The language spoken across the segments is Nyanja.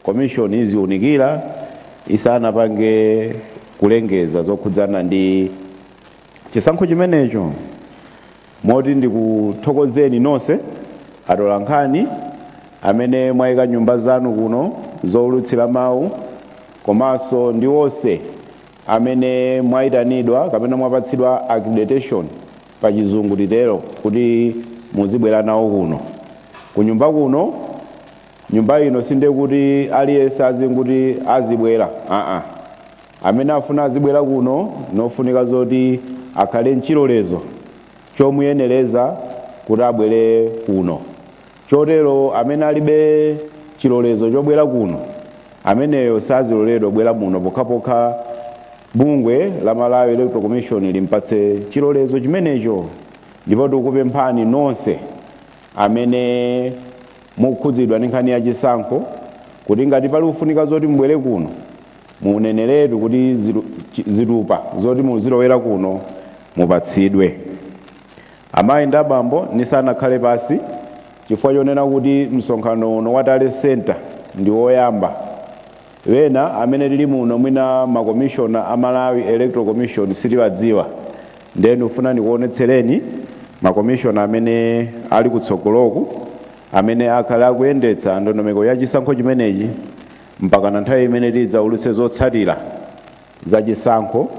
commission iziunikira isanapange kulengeza zokhudzana ndi chisankho chimenecho. Moti ndikuthokozeni nonse atolankhani amene mwayika nyumba zanu kuno zowulutsira mawu, komanso ndi onse amene mwayitanidwa kapena mwapatsidwa accreditation pa chizungu titero kuti muzibwera nawo kuno kunyumba kuno. Nyumba ino sinde kuti aliyense azinguti azibwera, amene afuna azibwera kuno nofunika zoti akhale nchilolezo chomuyenereza kuti abwere kuno. Chotero amene alibe chilolezo chobwera kuno, ameneyo saziloledwa bwera muno pokhapokha bungwe la Malawi Electoral Commission limpatse chilolezo chimenecho. Ndipo tikupemphani nonse amene mukhudzidwa ndi nkhani ya chisankho kuti ngati pali kufunika zoti mbwere kuno muneneretu kuti zitupa zoti muzilowera kuno mupatsidwe. Amayi ndi abambo nisanakhale pasi chifukwa chonena kuti msonkhano uno wa Tale Center ndi woyamba. Wena amene tili muno mwina makomishona a Malawi Electoral Commission sitiwadziwa, ndeni ufuna ndikuonetsereni makomishona amene ali kutsogoloku amene akhala akuyendetsa ndondomeko ya chisankho chimenechi mpaka na nthawi imene tidzaulutse zotsatira za chisankho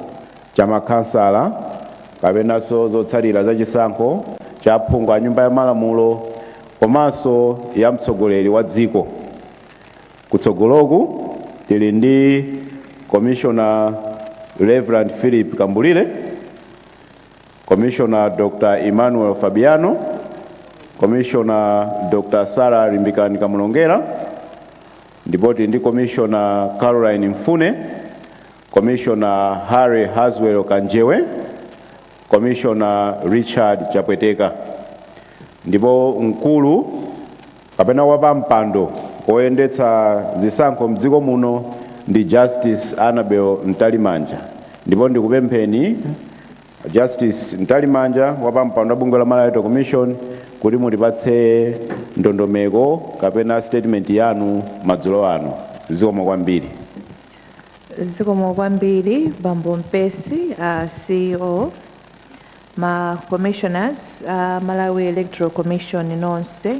cha makhansala kapenanso zotsatira za chisankho cha aphungu a nyumba ya malamulo komanso ya mtsogoleri wa dziko. Kutsogoloku tili ndi Commissioner Reverend Philip Kambulire, Commissioner Dr. Emmanuel Fabiano, Commissioner Dr. Sarah Limbikani Kamulongera, ndipo tili ndi Commissioner Caroline Mfune, Commissioner Harry Haswell Kanjewe, Commissioner Richard Chapweteka. Ndipo mkulu kapena wapampando oyendetsa zisankho mdziko muno ndi Justice Annabel Ntalimanja. Ndipo ndikupempheni Justice Ntalimanja wapampando wa bungwe la Malawi Electoral Commission kuti mutipatse ndondomeko kapena statement yanu madzulo ano. Zikomo kwambiri. Zikomo kwambiri Bambo Mpesi, CEO, ma commissioners, Malawi Electoral Commission nonse,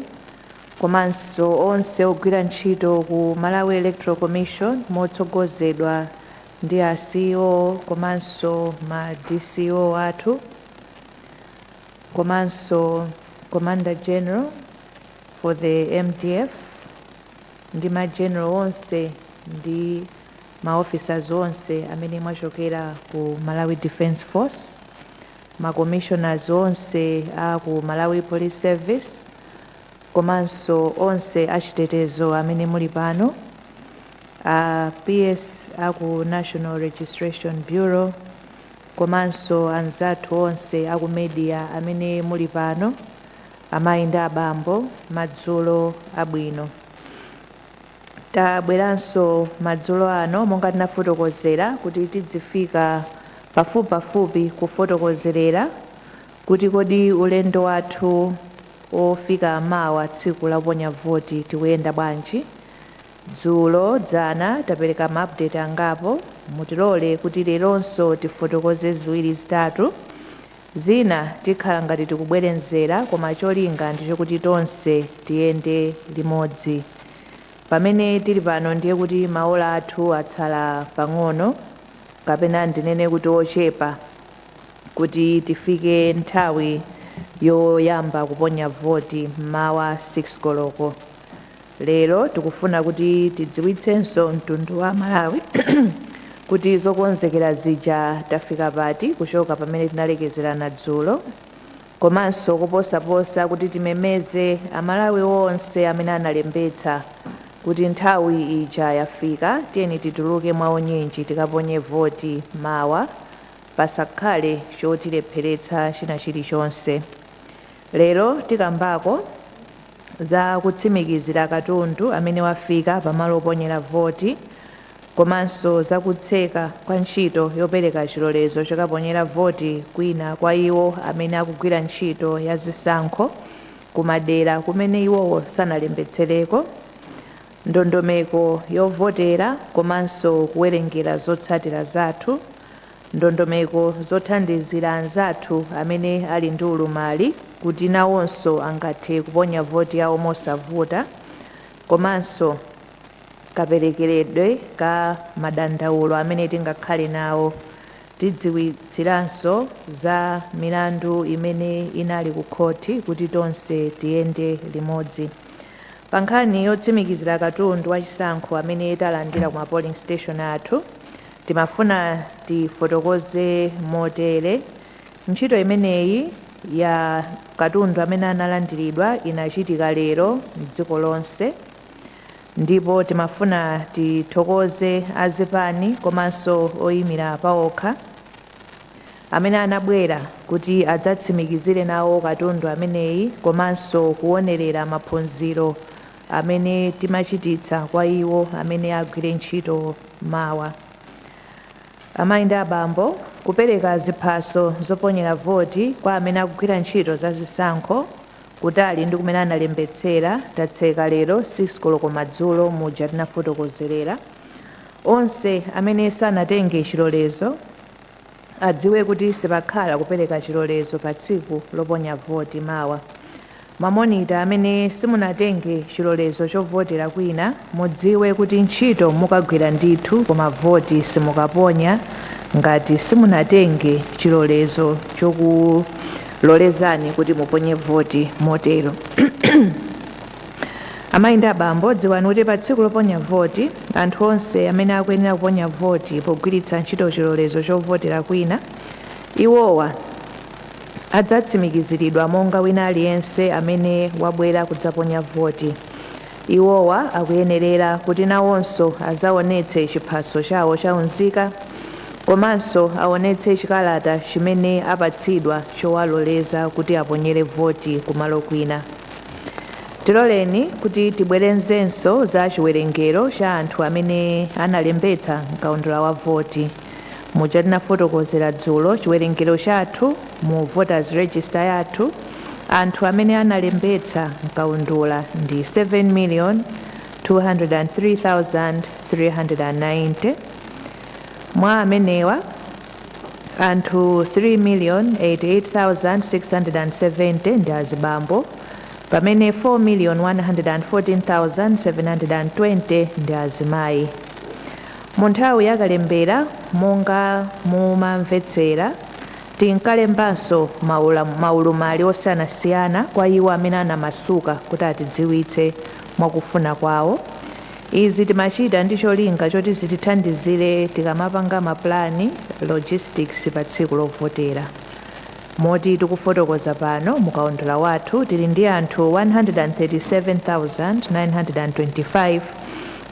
komanso onse ogwira ntchito ku Malawi Electoral Commission motsogozedwa ndi CEO komanso ma DCO athu, komanso Commander General for the MDF, ndi ma general onse ndi ma officers onse amene mwachokera ku Malawi Defence Force, ma commissioners onse aku Malawi Police Service, komanso onse achitetezo amene muli pano, PS aku National Registration Bureau, komanso anzathu onse aku media amene muli pano, amayi ndi abambo, madzulo abwino. Tabweranso madzulo ano monga tinafotokozera kuti tidzifika pafupi kufotokozerera kuti kodi ulendo wathu ofika mawa tsiku la kuponya voti tikuyenda bwanji. Dzulo dzana tapereka ma update angapo, mutilole kuti leronso tifotokoze ziwiri zitatu. Zina tikhala ngati tikubwerenzera koma cholinga ndicho kuti tonse tiyende limodzi. Pamene tili pano ndiye kuti maola athu atsala pang'ono kapena ndinene kuti ochepa kuti tifike nthawi yoyamba kuponya voti mawa 6 koloko. Lero tikufuna kuti tidziwitsenso mtundu wa Malawi kuti zokonzekera zija tafika pati kuchoka pamene tinalekezerana dzulo, komanso kuposaposa kuti timemeze Amalawi onse amene analembetsa kuti nthawi ija yafika tiyeni tituluke mwaonyinji tikaponye voti mawa pasakhale chotilepheretsa china chilichonse. Lero tikambako za kutsimikizira katundu amene wafika pamalo oponyera voti, komanso za kutseka kwa ntchito yopereka chilolezo chokaponyera voti kwina kwa iwo amene akugwira ntchito ya zisankho kumadera kumene iwowo sanalembetsereko. ndondomeko yovotera komanso kuwerengera zotsatira zathu, ndondomeko zothandizira anzathu amene ali ndi ulumali kuti nawonso angathe kuponya voti yawo mosavuta, komanso kaperekeredwe ka madandaulo amene tingakhale nawo. Tidziwitsiranso za milandu imene inali ku khoti kuti tonse tiyende limodzi. Pa nkhani yotsimikizira katundu wachisankho amene talandira ku polling station athu, timafuna tifotokoze motere. Ntchito imeneyi ya katundu amene analandiridwa inachitika lero m'dziko lonse, ndipo timafuna tithokoze azipani komanso oyimira paokha amene anabwera kuti adzatsimikizire nawo katundu ameneyi komanso kuonerera maphunziro amene timachititsa kwa iwo amene agwire ntchito mawa. Amayi ndi abambo, kupereka ziphaso zoponyera voti kwa amene akugwira ntchito za zisankho kutali ndi kumene analembetsera tatseka lero 6 koloko madzulo muja tinafotokozerera. Onse amene sanatenge chilolezo adziwe kuti sipakhala kupereka chilolezo pa tsiku loponya voti mawa. Mamonita amene simunatenge chilolezo chovotera kwina, mudziwe kuti ntchito mukagwira ndithu koma voti simukaponya ngati simunatenge chilolezo chokulolezani kuti muponye voti motero. Amayi ndi abambo, dziwani kuti pa tsiku loponya voti anthu onse amene akuyenera kuponya voti pogwiritsa ntchito chilolezo chovotera kwina, iwowa adzatsimikiziridwa monga wina aliyense amene wabwera kudzaponya voti. Iwowa akuyenerera kuti nawonso azaonetse chiphaso chawo chaunzika komanso aonetse chikalata chimene apatsidwa chowaloleza kuti aponyere voti kumalo kwina. Tiloleni kuti tibwerenzenso za chiwerengero cha anthu amene analembetsa mkaundula wa voti. Muja tinafotokozera dzulo chiwerengero chathu mu voters register yathu, anthu amene analembetsa mkaundula ndi 7,203,390. Mwa amenewa anthu 3,088,670 ndi azibambo, pamene 4,114,720 ndi azimayi. Mu nthawi yakalembera monga mumamvetsera, tinkalembanso maulumali osiyanasiyana kwa iwo amene anamasuka kuti atidziwitse mwakufuna kwawo. Izi timachita ndi cholinga choti zitithandizire tikamapanga mapulani logistics pa tsiku lovotera. Moti tikufotokoza pano mukaundula wathu tili ndi anthu 137,925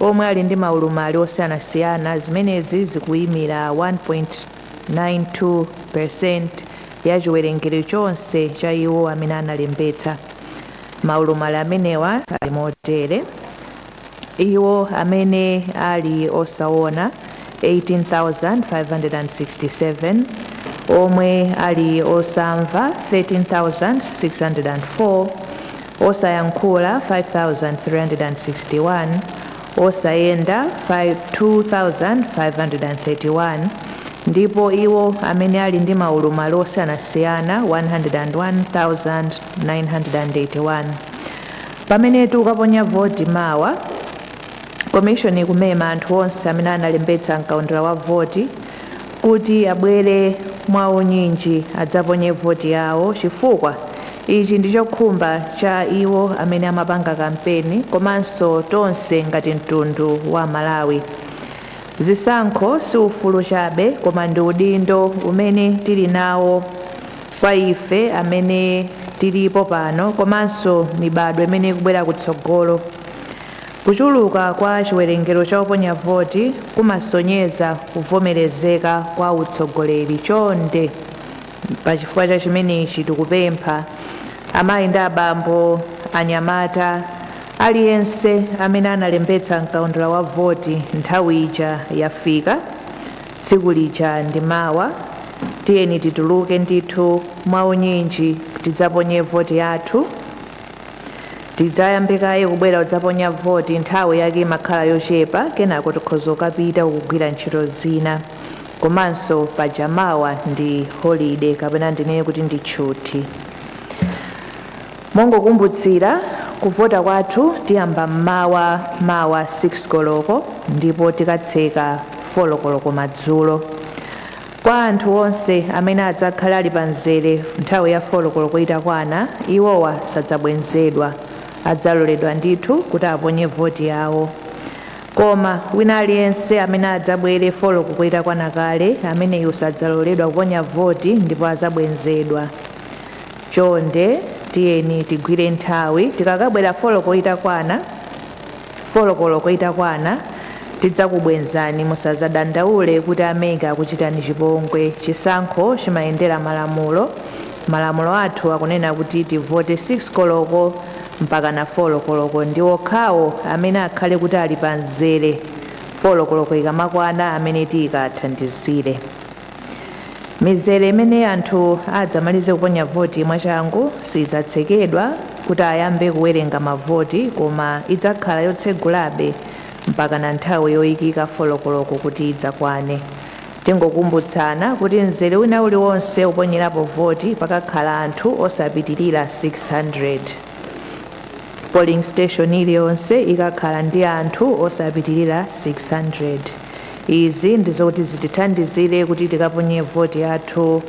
omwe ali ndi maulumali osiyanasiyana, zimenezi zikuyimira 1.92% ya chiwerengero chonse cha iwo amene analembetsa. Maulumali amenewa ali motere: iwo amene ali osaona 18,567, omwe ali osamva 13,604, osayankhula 5,361, osayenda 2,531, ndipo iwo amene ali ndi maulumali osiyanasiyana 101,981. Pamene tikukaponya voti mawa, komishoni ikumema anthu onse amene analembetsa mkaundula wa voti kuti abwere mwaunyinji adzaponye voti yawo, chifukwa ichi ndi chokhumba cha iwo amene amapanga kampeni komanso tonse ngati mtundu wa Malawi. Zisankho si ufulu chabe koma ndi udindo umene tili nawo kwa ife amene tilipo pano komanso mibadwo imene ikubwera kutsogolo. Kuchuluka kwa chiwerengero cha oponya voti kumasonyeza kuvomerezeka kwa utsogoleri. Chonde pachifukwa cha chimenechi tikupempha amayi ndi abambo, anyamata, aliyense amene analembetsa mkaundula wa voti nthawi ija yafika, tsiku lija ndi mawa, tiyeni tituluke ndithu mwaunyinji tidzaponye voti yathu. tidzayambikaye kubwera kudzaponya voti nthawi yake imakhala yochepa kenako tikhoza kukapita kugwira ntchito zina komanso pajamawa ndi holiday kapena ndinene kuti ndi tchuthi. Mongokumbutsira kuvota kwathu tiyamba mawa 6 koloko ndipo tikatseka 4 koloko madzulo. Kwa anthu onse amene adzakhala ali pa mzere nthawi ya 4 koloko itakwana, iwowa sadzabwenzedwa, adzaloledwa ndithu kuti aponye voti yawo. Koma wina aliyense amene adzabwere 4 koloko itakwana kale, ameneyo sadzaloledwa kuponya voti ndipo adzabwenzedwa. Chonde tiyeni tigwire nthawi, tikakabwera 4 koloko itakwana tidzakubwenzani, musazadandaule kuti amene akuchitani chipongwe. Chisankho chimayendera malamulo. Malamulo athu akunena kuti tivote 6 koloko mpaka na 4 koloko ndi okhawo amene akhale kuti ali pa mzere 4 koloko ikamakwana amene tikathandizire. Mizere imene anthu adzamalize kuponya voti mwachangu sidzatsekedwa kuti ayambe kuwerenga mavoti, koma idzakhala yotsegulabe mpaka na nthawi yoyikika 4 koloko kuti idzakwane. Tingokumbutsana kuti mzere wina uliwonse uponyerapo voti pakakhala anthu osapitirira 600. Polling station iliyonse ikakhala ndi anthu osapitirira 600. Izi ndizoti zitithandizire kuti tikaponye voti yathu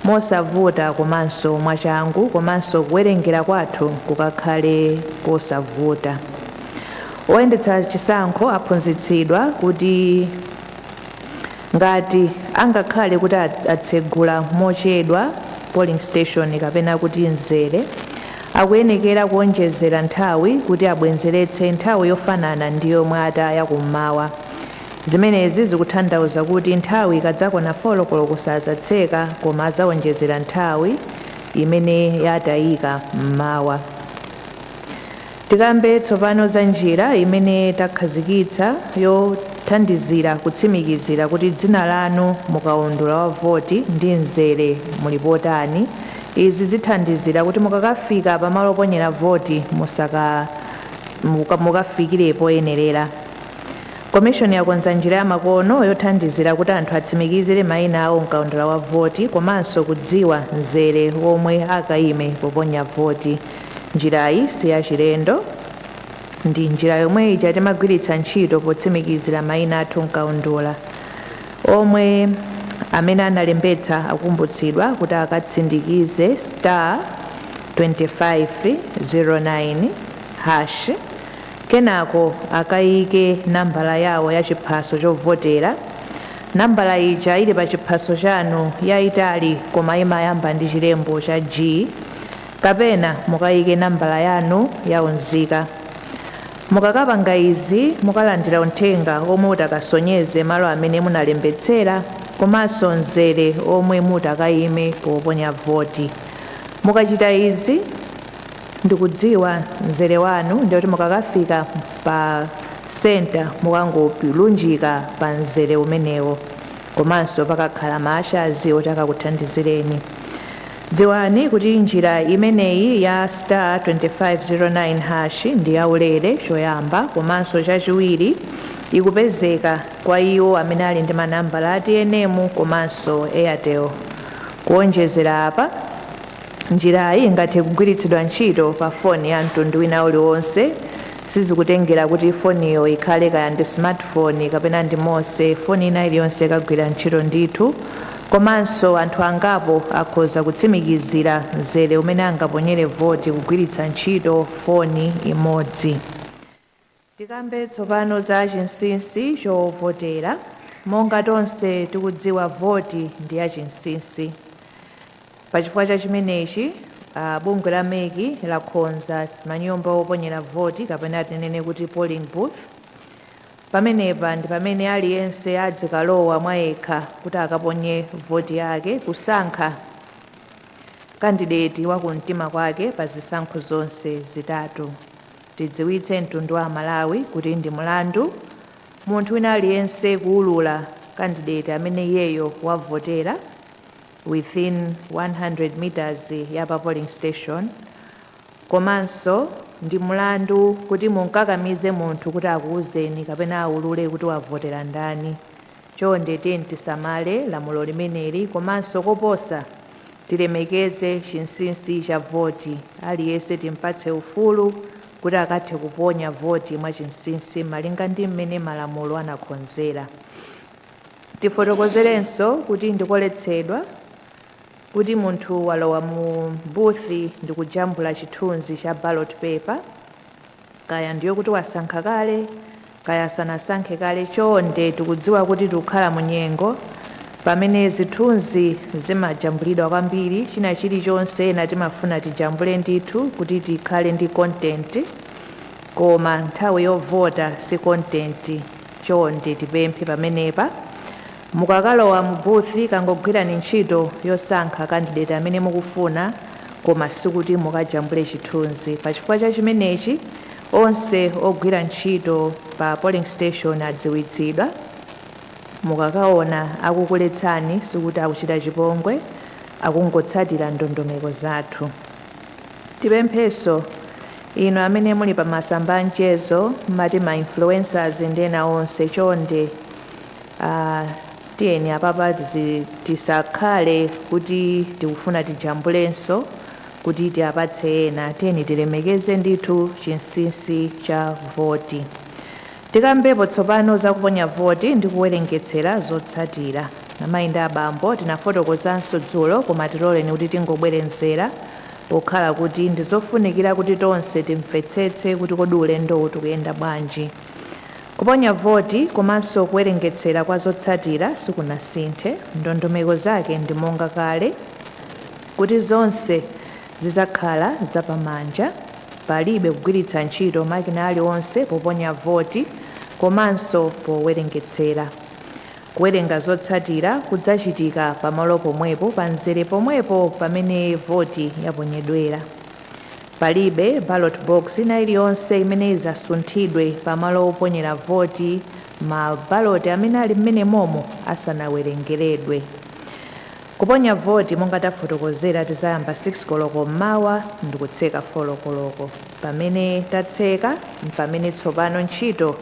mosavuta komanso mwachangu, komanso kuwerengera kwathu kukakhale kosavuta. Oyendetsa chisankho aphunzitsidwa kuti ngati angakhale kuti atsegula mochedwa polling station kapena kuti mzere, akuyenekera kuonjezera nthawi kuti abwenzeretse nthawi yofanana ndi yomwe ataya kummawa. Zimenezi zikutanthauza kuti nthawi ikadzakwana 4 koloko sadzatseka, koma adzawonjezera nthawi imene yatayika mmawa. Tikambe tsopano za njira imene takhazikitsa yothandizira kutsimikizira kuti dzina lanu mukaundula wa voti ndi mzere muli potani. Izi zithandizira kuti mukakafika pamalo oponyera voti mukafikire poyenerera. Komishoni yakonza njira ya makono yothandizira kuti anthu atsimikizire mayina awo mkaundula wa voti komanso kudziwa mzere omwe akayime poponya voti. Njirayi siyachilendo, ndi njira yomwe ija timagwiritsa ntchito potsimikizira mayina athu mkaundula. Omwe amene analembetsa akumbutsidwa kuti akatsindikize *2509# kenako akayike nambala yawo ya chiphaso chovotera. Nambala ija ili pa chiphaso chanu yayitali koma imayamba ndi chilembo cha G, kapena mukayike nambala yanu yaunzika. Mukakapanga izi mukalandira uthenga omwe utakasonyeze malo amene munalembetsera komanso mzere omwe mutakayime poponya voti. Mukachita izi ndikudziwa mzere wanu, ndikuti mukakafika pa senta mukangolunjika pa mzere umenewo, komanso pakakhala maashazi oti akakuthandizireni. Dziwani kuti njira imeneyi ya *2509# ndi yaulere choyamba, komanso chachiwiri ikupezeka kwa iwo amene ali ndi manambala a TNM komanso Airtel. Kuonjezera apa, njirayi ingathe kugwiritsidwa ntchito pa foni ya mtundu wina uliwonse, sizikutengera kuti foniyo ikhale kaya ndi smartphone kapena ndi monse, foni ina iliyonse ikagwira ntchito ndithu. Komanso anthu angapo akhoza kutsimikizira mzere umene angaponyere voti kugwiritsa ntchito foni imodzi. Tikambe tsopano za chinsinsi chovotera. Monga tonse tikudziwa voti ndi ya chinsinsi. Pachifukwa cha chimenechi, bungwe la MEC lakonza manyumba oponyera voti kapena tinene kuti polling booth. Pamenepa ndi pamene aliyense adzikalowa mwayekha kuti akaponye voti yake, kusankha kandideti wakumtima kwake pa zisankho zonse zitatu. Tidziwitse mtundu wa Malawi kuti ndi mulandu munthu wina aliyense kuulula kandideti amene iyeyo wavotera within 100 meters ya pa polling station, komanso ndi mlandu kuti munkakamize munthu kuti akuwuzeni kapena aulule kuti wavotera ndani. Chonde tiyeni tisamale lamulo limeneli, komanso koposa tilemekeze chinsinsi cha voti. Aliyense timpatse ufulu kuti akathe kuponya voti mwa chinsinsi malinga ndi mmene malamulo anakonzera. Tifotokozerenso kuti ndikoletsedwa kuti munthu walowa mu boothi ndi kujambula chithunzi cha ballot paper, kaya ndiyo kuti wasankha kale kaya sanasankhe kale. Chonde tikudziwa kuti tikukhala mu nyengo pamene zithunzi zimajambulidwa kwambiri. China chilichonse ena timafuna tijambule ndithu kuti tikhale ndi content, koma nthawi yovota si content. Chonde tipemphe pamenepa mukakalowa mu boothi kangogwirani ntchito yosankha candidate amene mukufuna, koma sikuti mukajambule chithunzi. Pachifukwa cha chimenechi onse ogwira ntchito pa polling station adziwitsidwa. Mukakaona akukuletsani sikuti akuchita chipongwe, akungotsatira ndondomeko zathu. Tipempheso ino amene muli pa masamba a mchezo mati ma influencers ndi ena onse, chonde tiyeni apapa tisakhale kuti tikufuna tijambulenso kuti tiapatse ena. Tiyeni tilemekeze ndithu chinsinsi cha voti. Tikambepo tsopano zakuponya voti ndi kuwerengetsera zotsatira. Amayi ndi abambo tinafotokozanso dzulo, koma tiloleni kuti tingobwerezera pokhala kuti ndizofunikira kuti tonse timvetsetse kuti kodi ulendo tikuyenda bwanji. Kuponya voti komanso kuwerengetsera kwa zotsatira sikunasinthe. Ndondomeko zake ndi monga kale, kuti zonse zizakhala zapamanja, palibe kugwiritsa ntchito makina aliwonse poponya voti komanso powerengetsera. Kuwerenga zotsatira kudzachitika pamalo pomwepo, panzere pomwepo pamene voti yaponyedwera. Palibe ballot box ina iliyonse imene izasunthidwe pamalo oponyera voti ma ballot amene ali mmene momo asanawerengeredwe. Kuponya voti monga tafotokozera tizayamba 6 koloko mmawa ndi kutseka 4 koloko. Pamene tatseka pamene tsopano ntchito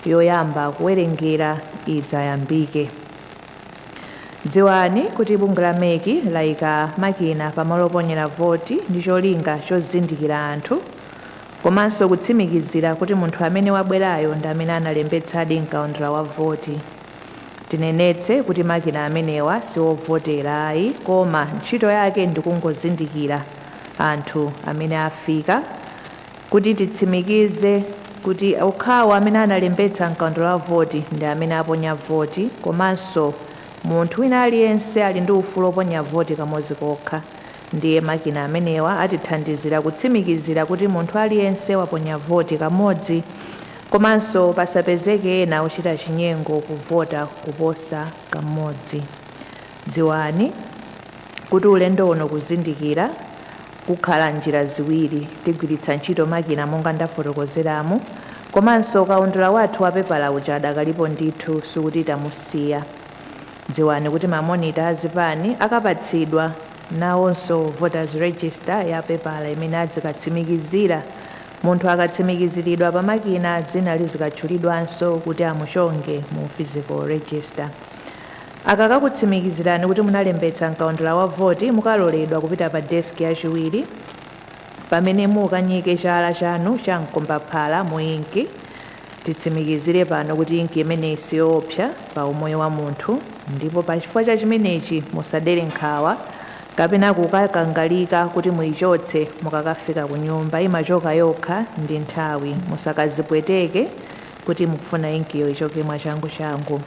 yoyamba kuwerengera idzayambike. Dziwani kuti bungwe la MEC layika makina pamalo oponyera voti ndi cholinga chozindikira anthu, komanso kutsimikizira kuti munthu amene wabwerayo ndi amene analembetsadi mkaundula wa voti. Tinenetse kuti makina amenewa siwovotera ayi, koma ntchito yake ndi kungozindikira anthu amene afika, kuti titsimikize kuti okhawo amene analembetsa mkaundula wa voti ndi amene aponya voti, komanso munthu wina aliyense ali ndi ufulu oponya voti kamodzi kokha. Ndiye makina amenewa atithandizira kutsimikizira kuti munthu aliyense waponya voti kamodzi, komanso pasapezeke ena ochita chinyengo kuvota kuposa kamodzi. Dziwani kuti ulendo uno kuzindikira kukhala njira ziwiri. Tigwiritsa ntchito makina monga ndafotokozeramo, komanso kaundula wathu wapepala uja adakalipo ndithu sikuti tamusiya. Dziwani kuti mamonita azipani akapatsidwa nawonso voters register ya pepala imene adzikatsimikizira. Munthu akatsimikiziridwa pa makina dzina lizikatchulidwanso kuti amuchonge mu physical register. Akakakutsimikizirani kuti munalembetsa mkaundula wa voti, mukaloledwa kupita pa desk yachiwiri pamene mukanyike chala chanu cha mkombaphala mu inki. Titsimikizire pano kuti inki imeneyi siyoopsa pa umoyo wa munthu, ndipo pachifukwa cha chimenechi musadere nkhawa kapena kukakangalika kuti muyichotse mukakafika ku nyumba. Imachoka yokha ndi nthawi. Musakazipweteke kuti mukufuna inkiyo ichoke mwachangu.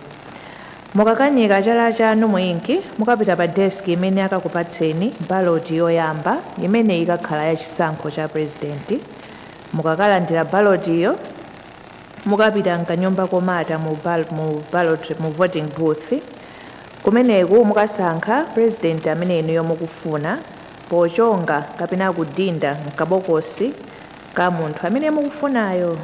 Mukakanyika chala chanu mu inki, mukapita pa desk imene akakupatseni ballot yoyamba imene ikakhala ya chisankho cha president. Mukakalandira ballot iyo, mukapita mkanyumba komata mu voting booth. Kumeneku mukasankha president amene inuyo mukufuna pochonga kapena kudinda mkabokosi ka munthu amene mukufunayo.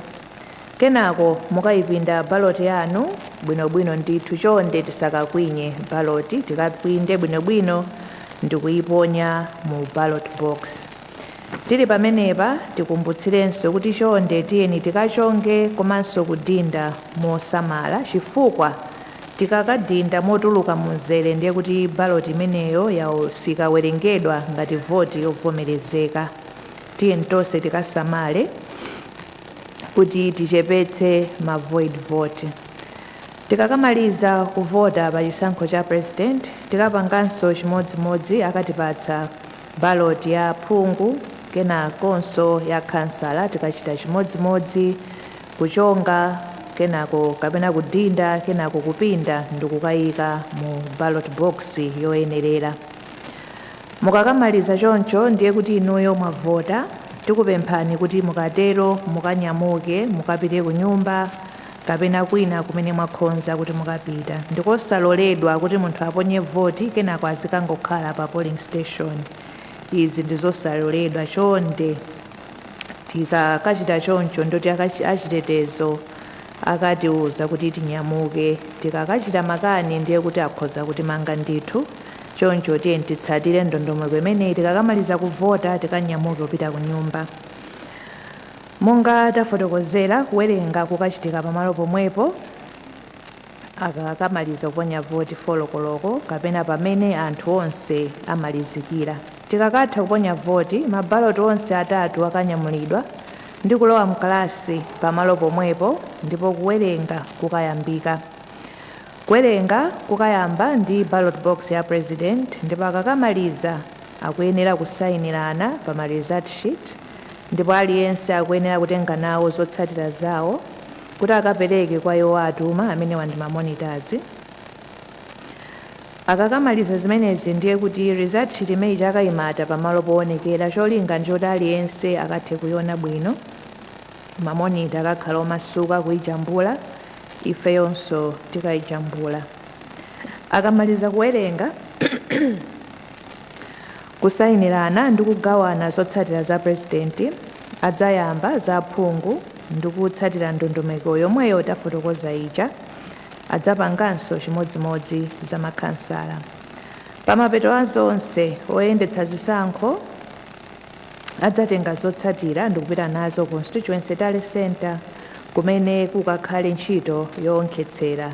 Kenako mukayipinda ballot yanu bwinobwino ndithu. Chonde tisakakwinye ballot, tikapinde bwinobwino ndi kuyiponya mu ballot box. Tili pamenepa tikumbutsirenso kuti chonde tiyeni tikachonge komanso kudinda mosamala chifukwa tikakadinda motuluka munzere ndiye kuti baloti imeneyo sikawerengedwa ngati voti yovomerezeka. Tiyeni tonse tikasamale kuti tichepetse ma void vote. Tikakamaliza kuvota pa chisankho cha president tikapanganso chimodzimodzi akatipatsa baloti ya phungu kenakonso ya kansala tikachita chimodzimodzi kuchonga kenako kapena kudinda kenako kupinda ndikukayika mu ballot box yoyenerera. Mukakamaliza choncho ndiye kuti inuyo mwavota. Tikupemphani kuti mukatero mukanyamuke mukapite ku nyumba kapena kwina kumene mwakhonza kuti mukapita. Ndikosaloledwa kuti munthu aponye voti kenako azikangokhala pa polling station. Izi ndizosaloledwa. Chonde tikakachita choncho ndoti achitetezo akatiuza kuti tinyamuke. Tikakachita makani ndiye kuti akhoza kutimanga ndithu. Choncho tiyeni titsatire ndondomeko imeneyi. Tikakamaliza kuvota tikanyamuke kupita ku nyumba. Monga tafotokozera kuwerenga kukachitika pamalo pomwepo akakamaliza kuponya voti 4 koloko kapena pamene anthu onse amalizikira. Tikakatha kuponya voti mabaloti onse atatu akanyamulidwa ndi kulowa mkalasi pamalo pomwepo ndipo kuwerenga kukayambika. Kuwerenga kukayamba ndi ballot box ya president ndipo akakamaliza akuyenera kusayinirana pa ma result sheet ndipo aliyense akuyenera kutenga nawo zotsatira zawo kuti akapereke kwa iwo atuma amene ndi ma monitors. Akakamaliza zimenezi ndiye kuti result sheet imene akayimata pamalo poonekera cholinga ndi choti aliyense akathe kuiona bwino. Ma monitor akakhala omasuka kuijambula ifeyonso tikayijambula. Akamaliza kuwerenga kusayinirana ndi kugawana zotsatira za president adzayamba za phungu ndi kutsatira ndondomeko yomweyo tafotokoza ija. Adzapanganso chimodzimodzi za makansala. Pamapeto azonse oyendetsa zisankho adzatenga zotsatira ndi kupita nazo constituency tally center kumene kukakhale ntchito yowonkhetsera.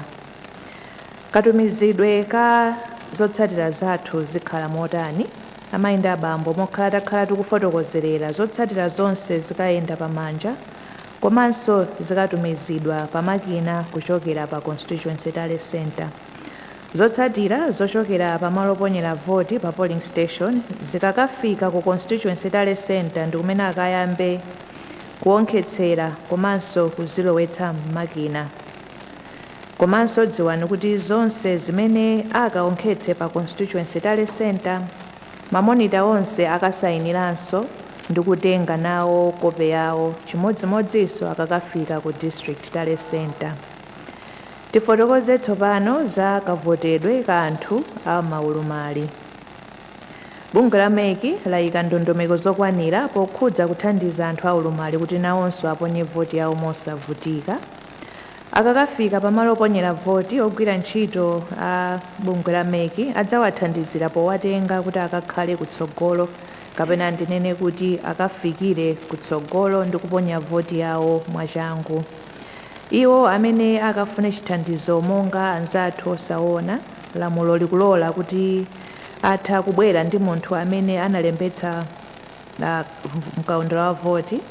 Katumizidwe ka zotsatira zathu zikhala motani. Amayi ndi abambo mokhala takhala tikufotokozerera zotsatira zonse zikayenda pamanja komanso zikatumizidwa pamakina kuchokera pa constituency tally center. Zotsatira zochokera pamalo oponyera voti pa polling station zikakafika ku constituency tally center ndi kumene akayambe kuwonkhetsera komanso kuzilowetsa m'makina. Komanso dziwani kuti zonse zimene akawonkhetse pa constituency tally center mamonita onse akasayiniranso ndi kutenga nawo kope yawo chimodzimodzinso akakafika ku district tally center. Tifotokoze tsopano za kavotedwe ka anthu a maulumali. Bungwe la MEC layika ndondomeko zokwanira pokhudza kuthandiza anthu aulumali kuti nawonso aponye voti yawo mosavutika. Akakafika pamalo oponyera voti ogwira ntchito a bungwe la MEC adzawathandizira powatenga kuti akakhale kutsogolo kapena ndinene kuti akafikire kutsogolo ndi kuponya voti yawo mwachangu. Iwo amene akafune chithandizo monga anzathu osaona lamulo likulola kuti atha kubwera ndi munthu amene analembetsa mkaundula wa voti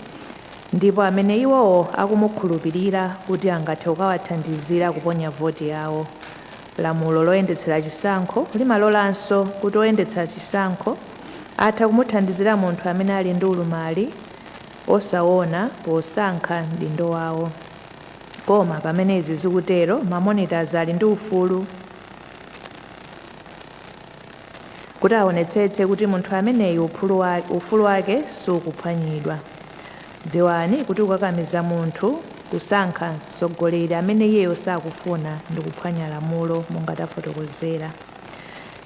ndipo amene iwowo akumukhulupirira kuti angathe kukawathandizira kuponya voti yawo. Lamulo loyendetsera chisankho limalolanso kuti oyendetsa chisankho atha kumuthandizira munthu amene ali ndi ulumali osaona posankha mdindo wawo. Koma pamene izi zikutero mamonitors ali ndi ufulu kuti aonetsetse kuti munthu ameneyu ufulu wake sukuphwanyidwa. Dziwani kuti kukakamiza munthu kusankha mtsogoleri amene iyeyo sakufuna ndi kuphwanya lamulo monga tafotokozera.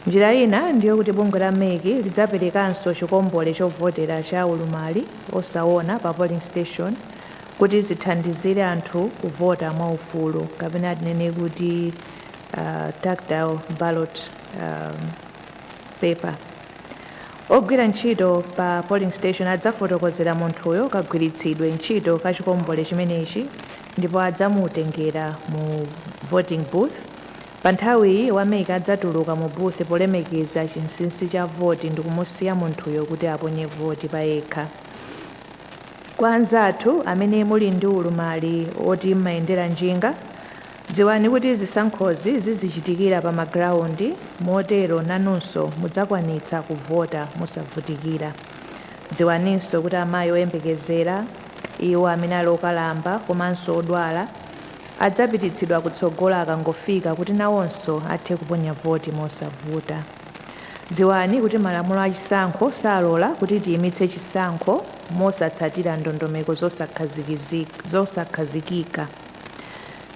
Njira ina ndiyo kuti bungwe la MEC lidzaperekanso chikombole chovotera cha ulumali osaona pa polling station kuti zithandizire anthu kuvota mwaufulu kapena tinene kuti tactile ballot paper. ogwira ntchito pa polling station adzafotokozera munthuyo kagwiritsidwe ntchito ka chikombole chimenechi ndipo adzamutengera mu voting booth. Pa nthawiyi wameka adzatuluka mu booth polemekeza chinsinsi cha voti ndi kumusiya munthuyo kuti aponye voti pa yekha. Kwa anzathu amene muli ndi ulumali oti mmayendera njinga, dziwani kuti zisankhozi zizichitikira pa magrawundi, motero nanunso mudzakwanitsa kuvota musavutikira. Dziwaninso kuti amayi oyembekezera, iwo amene ali okalamba komanso odwala adzapititsidwa kutsogola akangofika kuti nawonso athe kuponya voti mosavuta. Dziwani kuti malamulo a chisankho salola kuti tiyimitse chisankho mosatsatira ndondomeko zosakhazikika.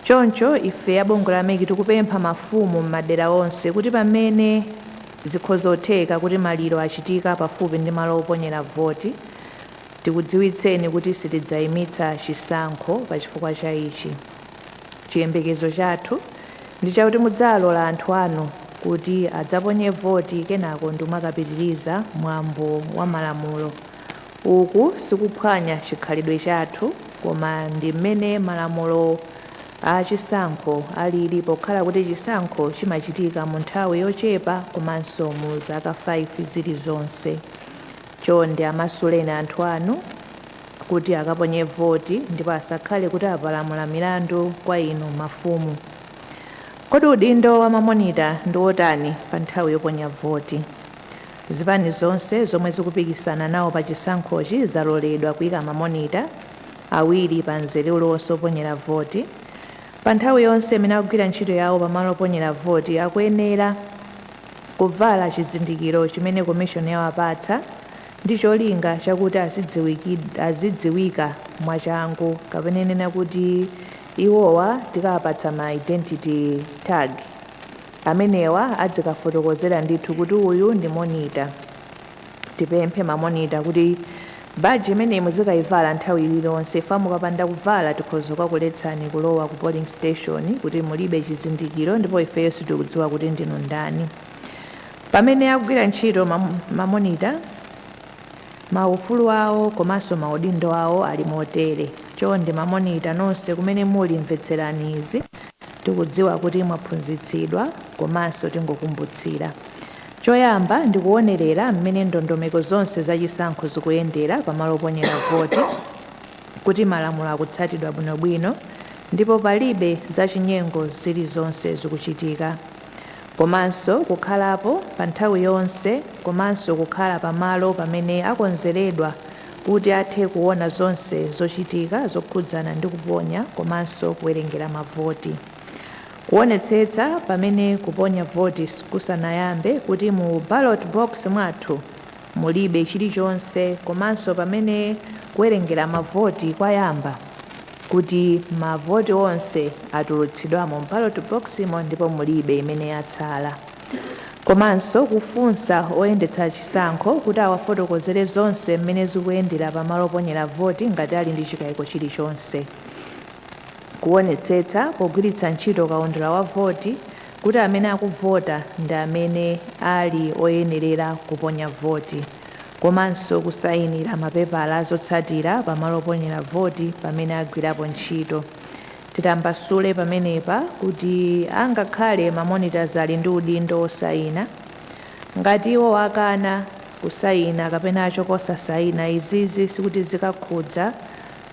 Choncho ife abungwe la MEC tikupempha mafumu m'madera onse kuti pamene zikhozotheka kuti maliro achitika pafupi ndi malo oponyera voti, tikudziwitseni kuti sitidzayimitsa chisankho pa chifukwa cha ichi. Chiyembekezo chathu ndi chakuti mudzalola anthu anu kuti adzaponye voti kenako ndi kumakapitiriza mwambo wa malamulo. Uku sikuphwanya chikhalidwe chathu, koma ndi mmene malamulo a chisankho alili pokhala kuti chisankho chimachitika mu nthawi yochepa komanso mu zaka 5 zilizonse. Chonde amasuleni anthu anu kuti akaponye voti ndipo asakhale kuti apalamula milandu kwa inu mafumu. Kodi udindo wa mamonita ndi otani pa nthawi yoponya voti? Zipani zonse zomwe zikupikisana nawo pa chisankhochi zaloledwa kuyika mamonita awiri pa mzere uliwonse oponyera voti. Pa nthawi yonse imene akugwira ntchito yawo pamalo oponyera voti akuyenera kuvala chizindikiro chimene komishoni yawapatsa ndi cholinga chakuti azidziwika mwachangu, kapena nena kuti iwowa tikawapatsa ma identity tag. Amenewa adzikafotokozera ndithu kuti uyu ndi monita. Tipemphe mamonita kuti baji imene muzikayivala nthawi iliyonse, fa mukapanda kuvala tikhoza kukuletsani kulowa ku polling station kuti mulibe chizindikiro ndipo ifeyo sitikudziwa kuti ndinu ndani. Pamene akugwira ntchito mamonita, maufulu awo komanso maudindo awo ali motere. Chonde mamonita nonse kumene muli mvetserani izi, tikudziwa kuti mwaphunzitsidwa komanso tingokumbutsira. Choyamba ndi kuonerera mmene ndondomeko zonse za chisankho zikuyendera pamalo oponyera voti, kuti malamulo akutsatidwa bwinobwino ndipo palibe zachinyengo zilizonse zikuchitika. Komanso kukhalapo pa nthawi yonse, komanso kukhala pamalo pamene akonzeredwa kuti athe kuona zonse zochitika zokhudzana ndi kuponya komanso kuwerengera mavoti. Kuonetsetsa pamene kuponya voti kusanayambe kuti mu ballot box mwathu mulibe chilichonse, komanso pamene kuwerengera mavoti kwayamba kuti mavoti onse atulutsidwamo mu ballot box ndipo mulibe imene yatsala. Komanso kufunsa oyendetsa chisankho kuti awafotokozere zonse mmene zikuyendera pamalo oponyera voti ngati ali ndi chikayiko chilichonse. Kuonetsetsa pogwiritsa ntchito kaundula wa voti kuti amene akuvota ndi amene ali oyenerera kuponya voti, komanso kusayinira mapepala azotsatira pamalo oponyera voti pamene agwirapo ntchito. Titambasule pamenepa kuti angakhale mamonitors ali ndi udindo osayina, ngati iwo akana kusayina kapena achokosa sayina, izizi sikuti zikakhudza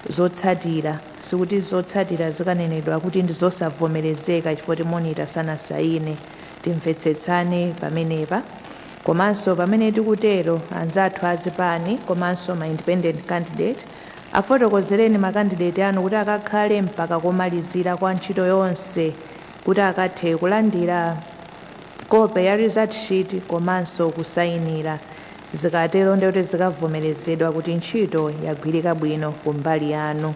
zotsatira, sikuti zotsatira zikanenedwa kuti ndi zosavomerezeka chifukwa monitor sanasayine. Timvetsetsane pamenepa. Komanso pamene tikutero, anzathu azipani komanso ma independent candidate afotokozereni makandidate anu kuti akakhale mpaka komalizira kwa ntchito yonse kuti akathe kulandira kope ya result sheet komanso kusayinira. Zikatero ndikuti zikavomerezedwa kuti ntchito yagwirika bwino kumbali yanu.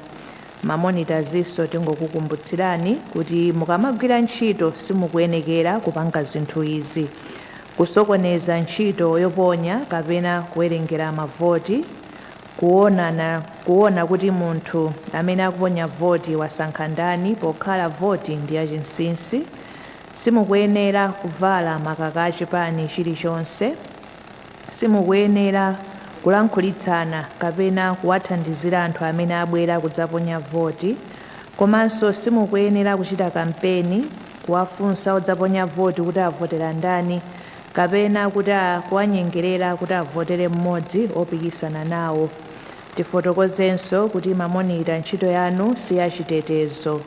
Mamonitazinso tingokukumbutsirani kuti mukamagwira ntchito simukuyenekera kupanga zinthu izi: kusokoneza ntchito yoponya kapena kuwerengera mavoti, kuona kuti munthu amene akuponya voti wasankha ndani pokhala voti ndi yachinsinsi. Simukuyenera kuvala makaka achipani chilichonse. simukuyenera kulankhulitsana kapena kuwathandizira anthu amene abwera kudzaponya voti, komanso simukuyenera kuchita kampeni kuwafunsa odzaponya voti kuti avotera ndani kapena kuti kuwanyengerera kuti avotere mmodzi opikisana nawo. Tifotokozenso kuti mamonita ntchito yanu si yachitetezo.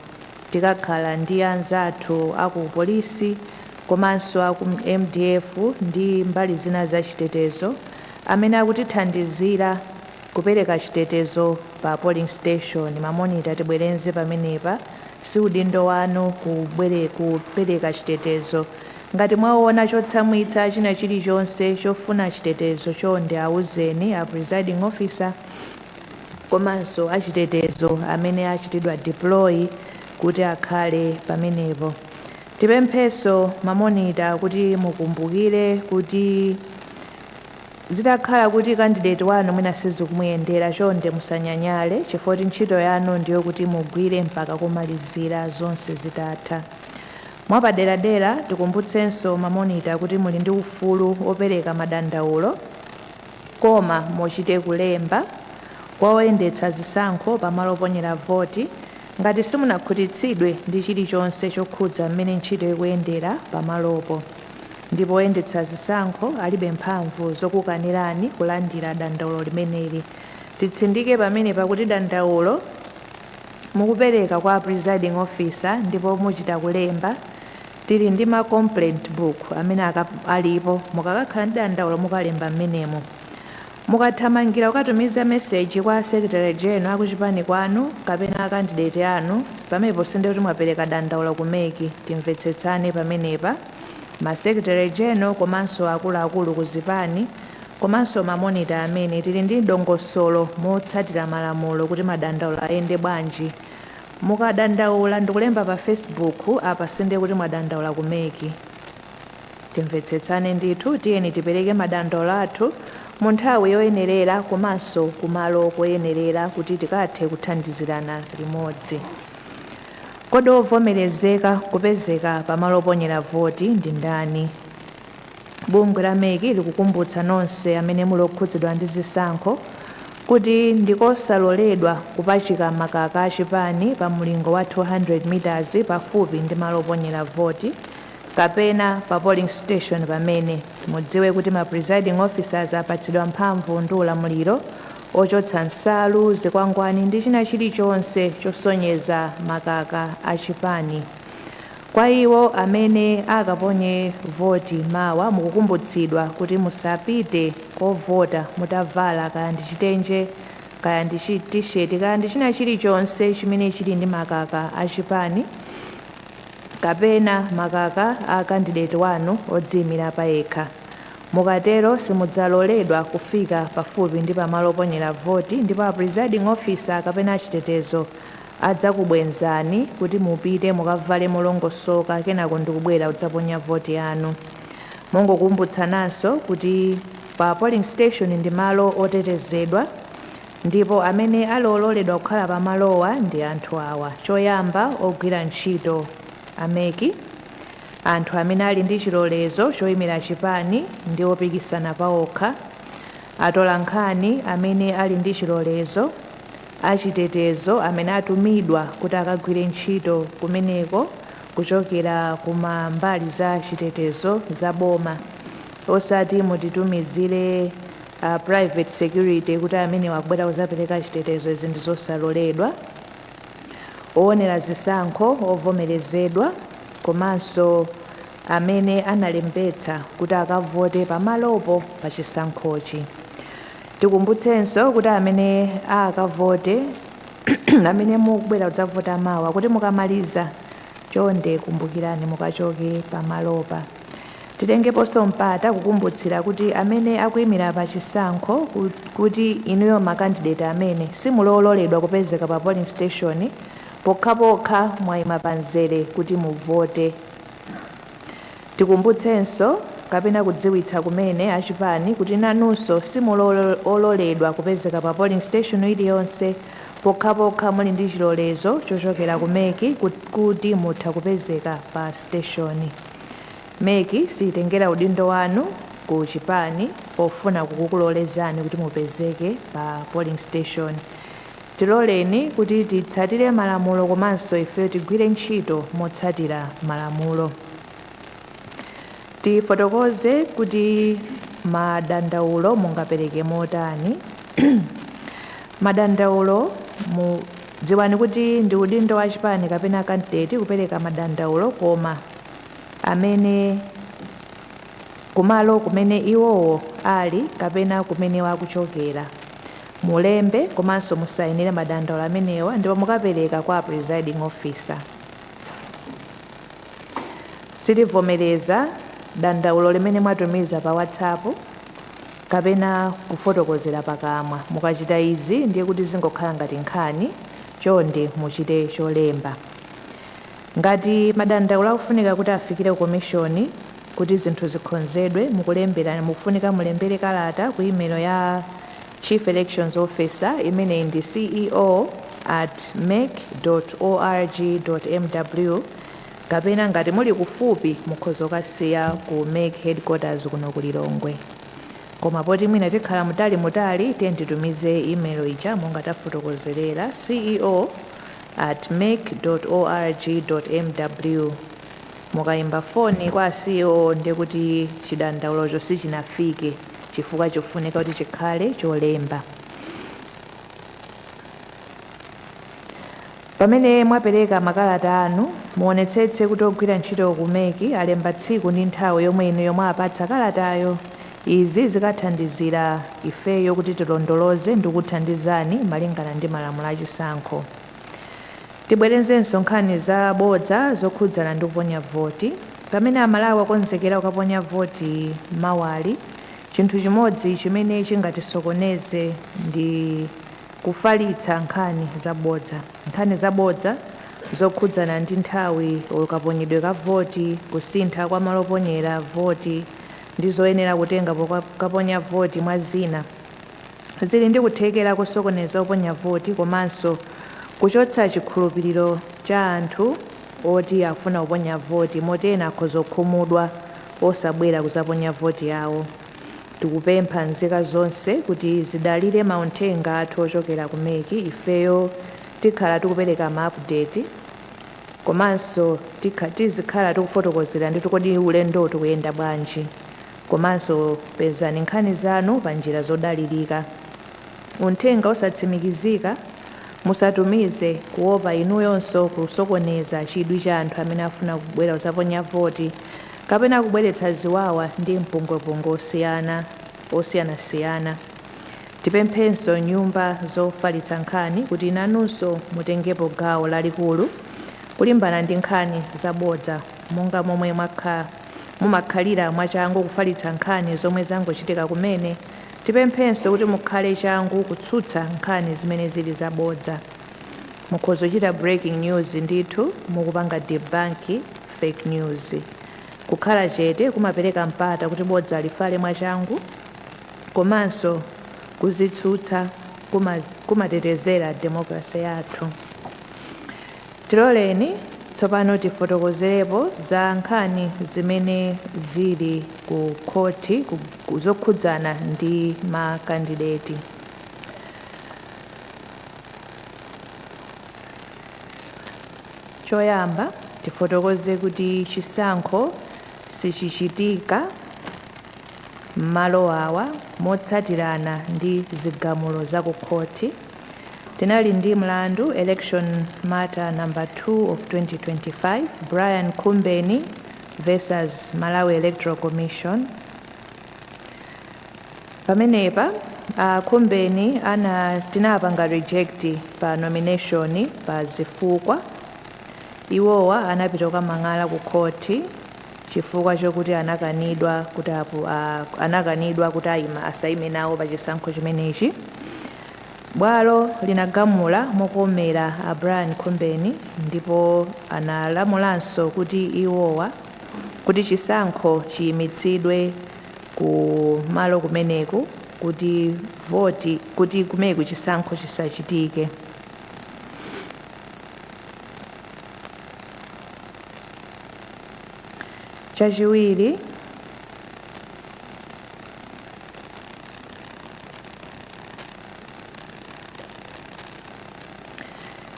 Tikakhala ndi anzathu aku polisi komanso aku MDF ndi mbali zina za chitetezo amene akutithandizira kupereka chitetezo pa polling station. Mamonita tibwerenze pamenepa, si udindo wanu kupereka chitetezo. Ngati mwaona chotsamwitsa china chilichonse chofuna chitetezo chonde awuzeni a presiding officer komanso achitetezo amene achitidwa deploy kuti akhale pamenepo. Tipempheso mamonita kuti mukumbukire kuti zitakhala kuti candidate wanu mwina sizikumuyendera chonde musanyanyale, chifukwa ntchito yanu ndiyo kuti mugwire mpaka kumalizira zonse zitatha. Mwapaderadera tikumbutsenso mamonita kuti muli ndi ufulu opereka madandaulo, koma muchite kulemba kwa oyendetsa zisankho pamalo oponyera voti ngati simunakhutitsidwe ndi chilichonse chokhudza mmene ntchito ikuyendera pamalopo, ndipo oyendetsa zisankho alibe mphamvu zokukanirani kulandira dandaulo limeneli. Titsindike pamenepa kuti dandaulo mukupereka kwa presiding officer ndipo muchita kulemba. Tili ndi ma complaint book amene alipo, mukakakhala ndi dandaulo mukalemba mmenemo. Mukathamangira kukatumiza message kwa secretary general akuchipani kwanu kapena candidate anu, pamenepo sinde kuti mwapereka dandaulo kumeki. Timvetsetsane pamenepa, ma secretary general komanso akuluakulu kuzipani komanso mamonita amene tili ndi dongosolo motsatira malamulo kuti madandaulo ayende bwanji. Mukadandaula ndikulemba pa Facebook apa sinde kuti mwadandaula kumeki. Timvetsetsane ndithu, tiyeni tipereke madandaulo athu mu nthawi yoyenerera komanso kumalo koyenerera kuti tikathe kuthandizirana limodzi. Kodi ovomerezeka kupezeka pamalo oponyera voti ndi ndani? Bungwe la meki likukumbutsa nonse amene muli okhudzidwa ndi zisankho kuti ndikosaloledwa kupachika makaka achipani pa mlingo wa 200 meters pafupi ndi malo oponyera voti kapena pa polling station. Pamene mudziwe kuti ma presiding officers apatsidwa mphamvu ndi ulamuliro ochotsa nsalu, zikwangwani ndi china chilichonse chosonyeza makaka achipani. Kwa iwo amene akaponye voti mawa, mukukumbutsidwa kuti musapite kovota mutavala kaya ndi chitenje kaya ndi t-shirt kaya ndi china chilichonse chimene chili ndi makaka achipani kapena makaka a candidate wanu odziyimira payekha. Mukatero simudzaloledwa kufika pafupi ndi pamalo oponyera voti, ndipo a presiding officer kapena achitetezo adzakubwenzani kuti mupite mukavale molongosoka kenako ndikubwera kudzaponya voti yanu. Mungokumbutsananso kuti pa polling station ndi malo otetezedwa, ndipo amene aloledwa kukhala pamalowa ndi anthu awa. Choyamba, ogwira ntchito ameki, anthu amene ali ndi chilolezo choyimira chipani ndi opikisana pawokha, atolankhani amene ali ndi chilolezo, achitetezo amene atumidwa kuti akagwire ntchito kumeneko kuchokera kuma mbali za chitetezo za boma, osati mutitumizire private security kuti amene wakubwera kuzapereka chitetezo. Izi ndi zosaloledwa. Oonera zisankho ovomerezedwa komanso amene analembetsa kuti akavote pamalopo pa chisankhochi. Tikumbutsenso kuti amene akavote amene mukubwera kudzavota mawa kuti mukamaliza chonde kumbukirani mukachoke pamalopa. Titengeponso mpata kukumbutsira kuti amene akuyimira pa chisankho kuti inuyo makandidate amene simulololedwa kupezeka pa polling station pokhapokha mwayima panzere kuti muvote. Tikumbutsenso kapena kudziwitsa kumene achipani kuti nanunso simulololedwa kupezeka pa polling station iliyonse pokhapokha muli ndi chilolezo chochokera ku meki kuti mutha kupezeka pa station. Meki sitengera udindo wanu ku chipani pofuna kukulolezani kuti mupezeke pa polling station. Tiloleni kuti titsatire malamulo komanso ife tigwire ntchito motsatira malamulo. Tifotokoze kuti madandaulo mungapereke motani. Madandaulo dziwani kuti ndi udindo wa chipani kapena candidate kupereka madandaulo, koma amene kumalo kumene iwowo ali kapena kumene wakuchokera mulembe komanso musayinire madandaulo amenewa ndipo mukapereka kwa presiding officer. Sitivomereza dandaulo limene mwatumiza pa WhatsApp kapena kufotokozera pakamwa. Mukachita izi ndiye kuti zingokhala ngati nkhani, chonde muchite cholemba. Ngati madandaulo akufunika kuti afikire ku komishoni kuti zinthu zikonzedwe, mukufunika mulembere kalata ku email ya Chief Elections Officer imene ndi ceo@mec.org.mw, kapena ngati muli kufupi mukhoza kukasiya ku MEC headquarters kuno ku Lilongwe. Koma poti mwina tikhala mutali titumize email ija monga tafotokozerera ceo@mec.org.mw. Mukayimba foni kwa CEO ndiye kuti chidandaulocho sichinafike chifukwa chofunika kuti chikhale cholemba. Pamene mwapereka makalata anu, muonetsetse kuti ogwira ntchito ku MEC alemba tsiku ndi nthawi yomwe inu yomwe apatsa kalatayo. Izi zikathandizira ifeyo kuti tilondoloze ndi kuthandizani malingana ndi malamulo achisankho. Tibwerezenso nkhani zabodza zokhudzana ndi kuponya voti. Pamene amalawi akonzekera kukaponya voti mawali, chinthu chimodzi chimene chingatisokoneze ndi kufalitsa nkhani zabodza. Nkhani zabodza zokhudzana ndi nthawi ukaponyedwe ka voti, kusintha kwa malo oponyera voti ndi zoyenera kutenga pokaponya voti mwa zina zili ndi kuthekera kusokoneza oponya voti komanso kuchotsa chikhulupiriro cha anthu oti afuna kuponya voti moti ena akhoza kukhumudwa osabwera kuzaponya voti yawo. Tikupempha nzika zonse kuti zidalire mauthenga athu ochokera ku MEC. Ifeyo tikhala tikupereka ma-update komanso tizikhala tikufotokozera ndi kodi ulendo tikuyenda bwanji, komanso pezani nkhani zanu pa njira zodalirika. Uthenga osatsimikizika musatumize kuopa inuyonso kusokoneza chidwi cha anthu amene afuna kubwera kuzaponya voti kapena kubweretsa ziwawa ndi mpungwepungwe osiyanasiyana. Tipemphenso nyumba zofalitsa nkhani kuti nanunso mutengepo gawo lalikulu kulimbana ndi nkhani zabodza, monga momwe mumakhalira mwachangu kufalitsa nkhani zomwe zangochitika kumene. Tipemphenso kuti mukhale changu kutsutsa nkhani zimene zili zabodza. Mukhoza kuchita breaking news ndithu mukupanga debunk fake news. Kukhala chete kumapereka mpata kuti bodza lifale mwachangu komanso kuzitsutsa kumatetezera demokrasi yathu. Tiloleni tsopano tifotokozerepo za nkhani zimene zili ku khoti zokhudzana ndi makandideti. Choyamba tifotokoze kuti chisankho sichichitika m'malo awa motsatirana ndi zigamulo za ku khoti. Tinali ndi mlandu election matter number 2 of 2025 Brian Kumbeni versus Malawi Electoral Commission. Pamenepa Kumbeni tinapanga reject pa nomination pa zifukwa. Iwowa anapita kukamang'ala ku khoti chifukwa chokuti anakanidwa kuti asayime nawo pa chisankho chimenechi. Bwalo linagamula mokomera a Brian Kumbeni ndipo analamulanso kuti chisankho chiyimitsidwe ku malo kumeneku kuti kumeneku chisankho chisachitike. Chachiwiri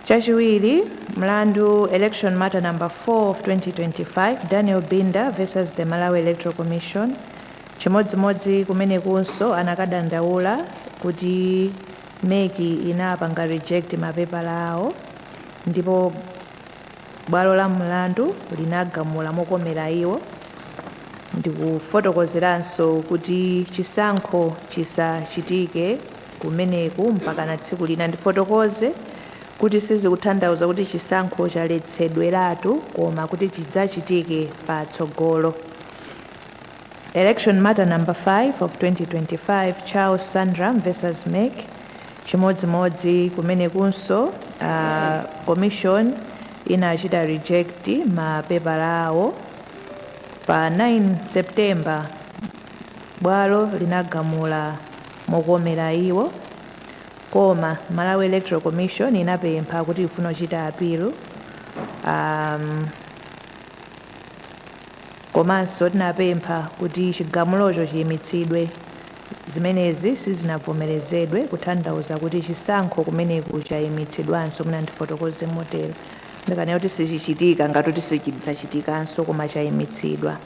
Chachiwiri, mlandu election matter number 4 of 2025, Daniel Binda versus the Malawi Electoral Commission. Chimodzimodzi kumene kunso anakadandaula kuti meki inapanga reject mapepala awo ndipo bwalo la mlandu linagamula mokomera iwo ndikufotokozeranso kuti chisankho chisachitike kumeneku mpaka na tsiku lina. Ndifotokoze kuti sizikutanthauza kuti chisankho chaletsedweratu koma kuti chidzachitike patsogolo. Election matter number 5 of 2025, Charles Sandram versus MEC. Chimodzimodzi kumene kunso commission inachita reject mapepala awo pa 9 September. Bwalo linagamula mokomera iwo koma Malawi Electoral Commission inapempha kuti ifuna kuchita appeal. Komanso tinapempha kuti chigamulocho chiyimitsidwe. Zimenezi sizinavomerezedwe kutanthauza kuti chisankho kumeneku chayimitsidwanso muna ndifotokoze motero. Ndikana kuti sichichitika ngati sichidzachitikanso koma chayimitsidwa.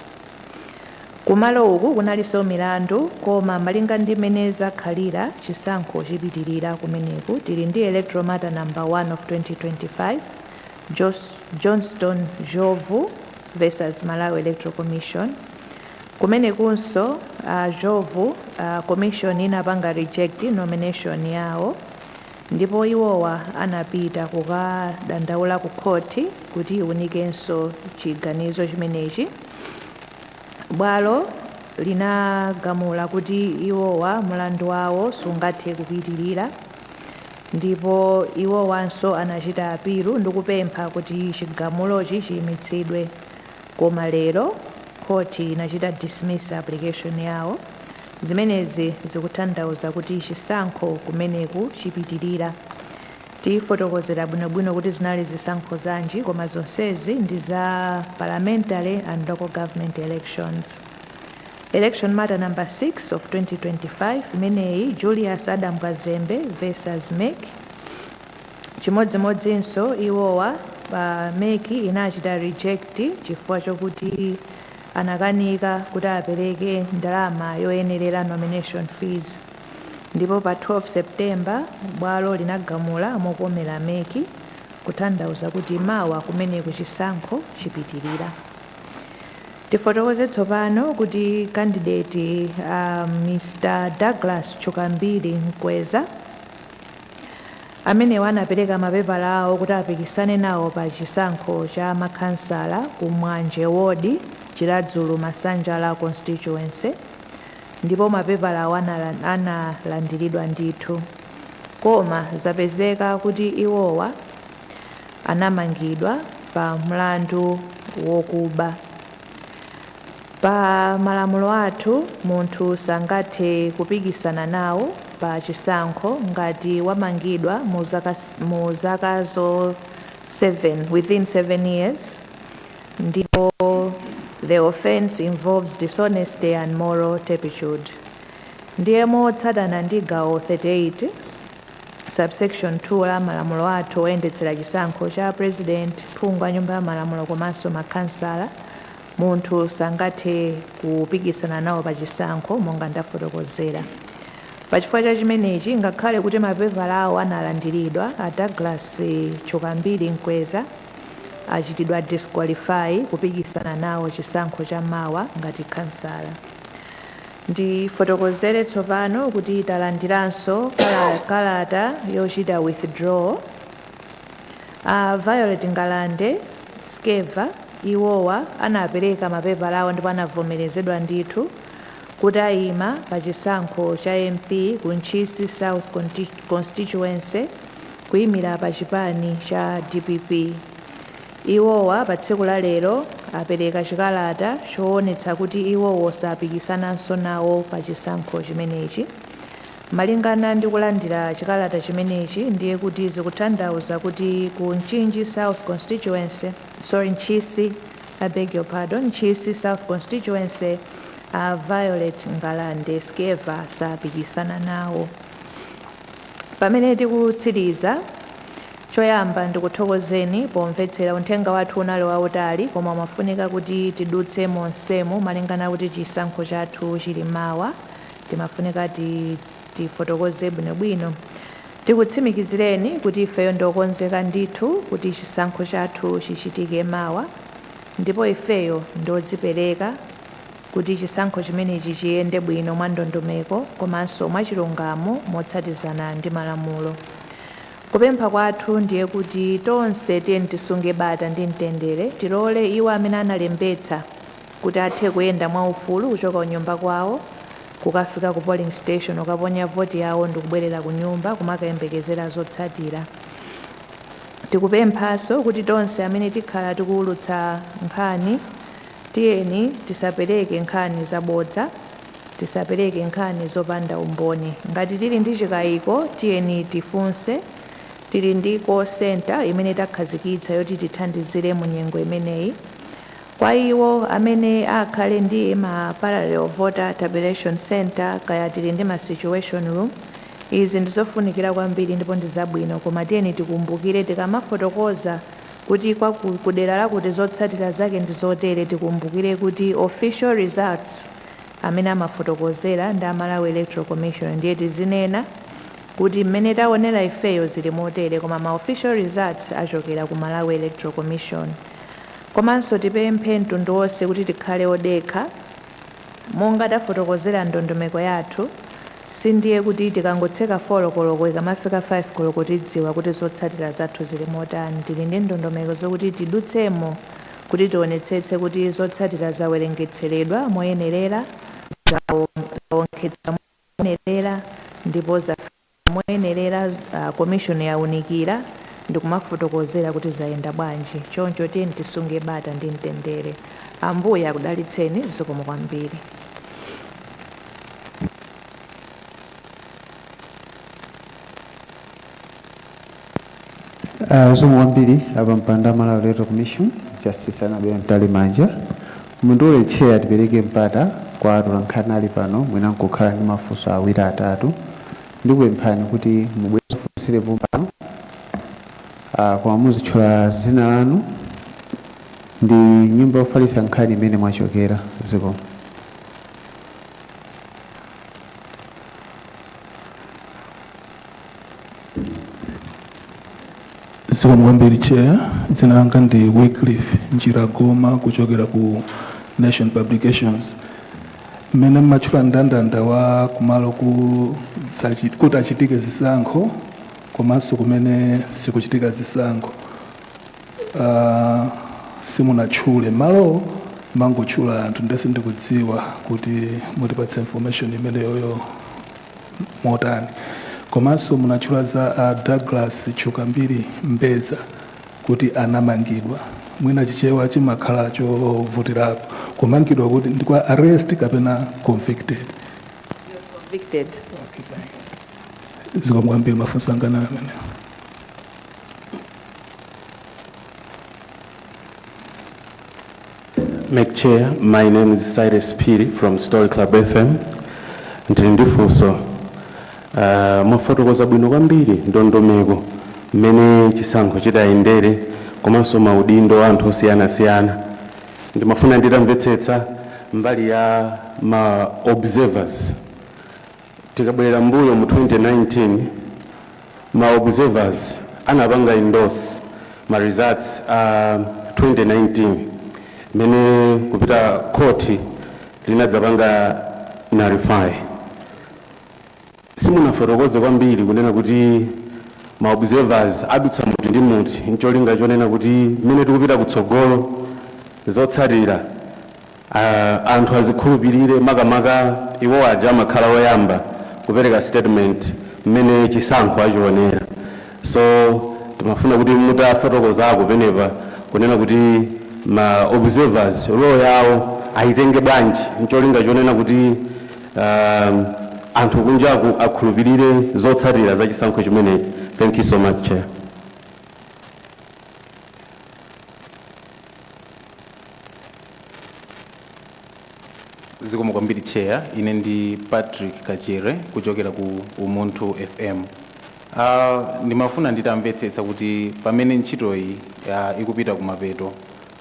Kumalo uku kunalinso milandu koma malinga ndi mmene zakhalira chisankho chipitirira kumeneku. Tili ndi electoral matter number 1 of 2025, Johnston Jovu versus Malawi Electoral Commission. Kumene kunso Jovu commission inapanga reject nomination yawo ndipo iwowa anapita kukadandaula ku court kuti iwunikenso chiganizo chimenechi. Bwalo linagamula kuti iwowa mlandu wawo sungathe kupitirira ndipo iwowanso anachita apilu ndikupempha kuti chigamulochi chiyimitsidwe koma lero court inachita dismiss application yawo. Zimenezi zikutanthauza kuti chisankho kumeneku chipitirira. Tifotokozera bwinobwino kuti zinali zisankho zanji koma zonsezi ndi za parliamentary and local government elections. Election matter number 6 of 2025, imeneyi Julius Adam Kazembe versus MEC. Chimodzimodzinso iwowa MEC inachita reject chifukwa chokuti anakanika kuti apereke ndalama yoyenerera nomination fees. Ndipo pa 12 September bwalo linagamula mokomera MEC kutanthauza kuti mawa kumeneku chisankho chipitirira. Tifotokoze tsopano kuti candidate Mr. Douglas Chukambiri Mkweza amene anapereka mapepala awo kuti apikisane nawo pa chisankho cha makhansala ku Mwanje Ward Chiradzulu Masanjala constituency ndipo mapepala awo analandiridwa ndithu koma zapezeka kuti iwowa anamangidwa pa mlandu wokuba. Pa malamulo athu munthu sangathe kupikisana nawo pa chisankho ngati wamangidwa mu zaka zo 7 within 7 years ndipo the offense involves dishonesty and moral turpitude. Ndiye motsatana ndi gawo 38 subsection 2 la malamulo athu oyendetsera chisankho cha president, phungu a nyumba ya malamulo komanso makhansala, munthu sangathe kupikisana nawo pa chisankho monga ndafotokozera. Pachifukwa cha chimenechi ngakhale kuti mapepala awo analandiridwa, a Douglas Chukambiri Mkweza achitidwa disqualify kupikisana nawo chisankho cha mawa ngati khansala. Ndifotokozere tsopano kuti talandiranso kalata yochita withdraw. Violet Ngalande Skeva iwowa anapereka mapepala awo ndipo anavomerezedwa ndithu kuti ayima pa chisankho cha MP ku Nchisi South constituency kuyimira pa chipani cha DPP. Iwowa pa tsiku la lero apereka chikalata choonetsa kuti iwowo sapikisananso nawo pa chisankho chimenechi. Malingana ndi kulandira chikalata chimenechi ndiye kuti zikutanthauza kuti ku Nchinji South constituency, Nchisi, I beg your pardon, Nchisi South constituency, Violet Ngalande Skeva sapikisana nawo. Pamene tikutsiriza choyamba ndikuthokozeni pomvetsera uthenga wathu unali wautali koma mafunika kuti tidutse monsemo malingana kuti chisankho chathu chili mawa timafunika tifotokoze bwinobwino. Tikutsimikizireni kuti ifeyo ndokonzeka ndithu kuti chisankho chathu chichitike mawa ndipo ifeyo ndodzipereka kuti chisankho chimenechi chiyende bwino mwa ndondomeko komanso mwachilungamo motsatizana ndi malamulo. Kupempha kwathu ndiye kuti tonse tiyeni tisunge bata ndi mtendere, tilole iwo amene analembetsa kuti athe kuyenda mwaufulu kuchoka kunyumba kwawo kukafika ku polling station ukaponya voti yawo ndikubwerera ku nyumba kumakayembekezera zotsatira. Tikupemphanso kuti tonse amene tikhala tikuwulutsa nkhani tiyeni tisapereke nkhani zabodza, tisapereke nkhani zopanda umboni. Ngati tili ndi chikayiko tiyeni tifunse, tili ndi call center imene takhazikitsa yoti tithandizire mu nyengo imeneyi. Kwa iwo amene akhale ndi ma parallel voter tabulation center kaya tili ndi ma situation room, izi ndizofunikira kwambiri ndipo ndizabwino koma tiyeni tikumbukire tikamafotokoza kuti kwa kudera lakuti zotsatira zake ndizotere, tikumbukire kuti official results amene amafotokozera ndi Malawi Electoral Commission ndiye tizinena kuti mmene taonera ifeyo zili motere koma ma official results achokera ku Malawi Electoral Commission. Komanso tipemphe mtundu wonse kuti tikhale odekha monga tafotokozera ndondomeko yathu, sindiye kuti tikangotseka 4 koloko ikamafika 5 koloko tidziwa kuti zotsatira zathu zili motani. Tili ndi ndondomeko zokuti tidutsemo kuti tionetsetse kuti zotsatira zawerengetseredwa moyenerera, zawonkhetsa moyenerera ndipo moyenerera, commission yaunikira ndikumafotokozera kuti zayenda bwanji. Choncho tiyeni tisunge bata ndi mtendere. Ambuye akudalitseni, zikomo kwambiri. Zikomo kwambiri apa mpanda Malawi Electoral Commission Justice Anabel Mtalimanja. Mundule chair tipereke mpata kwa atolankhani ali pano mwina nkukhala ndi mafunso awiri atatu. Ndikupemphani kuti mubweze kufunsire pano koma muzitchula dzina lanu ndi nyumba yofalitsa nkhani imene mwachokera. Zikomo. Zikomo kwambiri chair, dzina langa ndi Wycliffe Njiragoma kuchokera ku Nation Publications. Mmene mmatchula ndandanda wa kumalo kuti achitike zisankho komanso kumene sikuchitika zisankho. Simunatchule malo, mangotchula anthu ndese ndikudziwa kuti mutipatse information imeneyoyo motani. Komanso munatchula za Douglas Chukambiri Mbeza kuti anamangidwa. Mwina chichewa chimakhala chovutirapo. Kumangidwa kuti ndi kwa arrest kapena convicted? Convicted. Okay. Zikomo kwambiri mafunso anga amene. Make Chair, my name is Cyrus Piri from Story Club FM. Ndili ndi funso. Mwafotokoza bwino kwambiri ndondomeko mmene chisankho chitayendere komanso maudindo anthu osiyanasiyana. Ndimafuna nditamvetsetsa mbali ya ma observers. Tikabwera mbuyo mu 2019 ma observers anapanga endorse ma results 2019 mene kupita koti linadzapanga nullify. Simunafotokoze kwambiri kunena kuti ma observers adutsa muti ndi muti ncholinga chonena kuti mene tikupita kutsogolo zotsatira anthu azikhulupirire makamaka iwo aja amakhala oyamba kupereka statement mmene chisankho achionera. So timafuna kuti mutafotokozako penepa kunena kuti ma observers role yawo aitenge bwanji ncholinga chonena kuti anthu kunjaku akhulupirire zotsatira za chisankho chimene. Thank you so much, Chair. Zikomo kwambiri Chair, ine ndi Patrick Kachere kuchokera ku Umunthu FM. ndimafuna nditamvetsetsa kuti pamene ntchitoyi ikupita kumapeto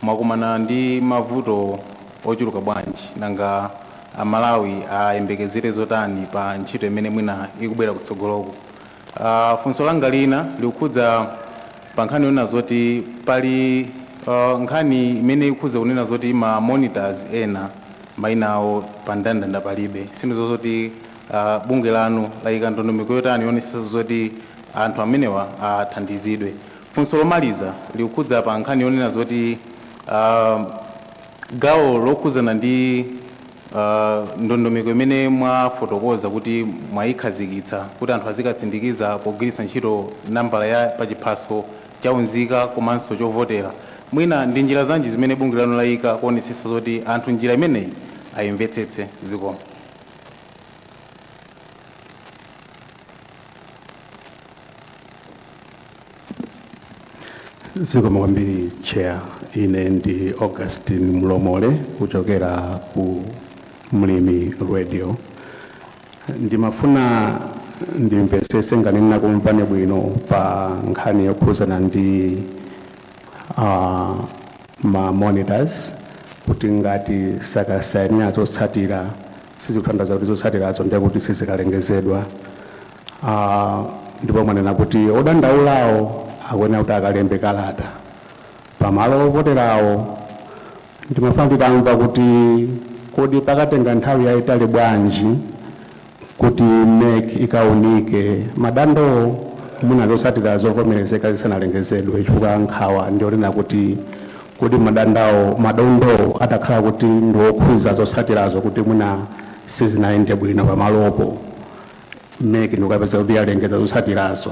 mwakumana ndi mavuto ochuluka bwanji nanga amalawi ayembekezere zotani pa ntchito imene mwina ikubwera kutsogoloko. Funso langa lina likukhudza pa nkhani yonena zoti pali nkhani imene ikukhudza kunena zoti ma monitors ena mayina awo pa ndandanda palibe sinizo zoti bungwe lanu layika ndondomeko yotani yonetsetsa zoti anthu amenewa athandizidwe. Funso lomaliza likukhudza pa nkhani yonena zoti gawo lokhudzana ndi ndondomeko imene mwafotokoza kuti mwayikhazikitsa kuti anthu azikatsindikiza pogwiritsa ntchito nambala ya pachiphaso chaunzika komanso chovotera mwina ndi njira zanji zimene bungwe lanu layika kuonetsetsa zoti anthu njira imeneyi ayimvetsetse zikomo. zikomo kwambiri chair. Ine ndi Augustine Mlomole kuchokera ku Mlimi Radio. Ndimafuna ndimvetsetse ngani nakumvane bwino pa nkhani yokhuzana ndi ma monitors kuti ngati sakasayina zotsatira sizikuthandiza kuti zotsatirazo ndiye kuti sizikalengezedwa. Ndipo mwanena kuti odandaulawo akuyenera kuti akalembe kalata pamalo ovoterawo. Ndimafuna nditamva kuti kodi pakatenga nthawi yayitali bwanji kuti NEC ikaunike madando mwina zotsatira zovomerezeka zisanalengezedwe chifukwa nkhawa ndionena kuti kodi madondo atakhala kuti ndiokhuza zotsatirazo kuti mwina sizinayende bwino pamalopo NEC ndikapeza kuti yalengeza zotsatirazo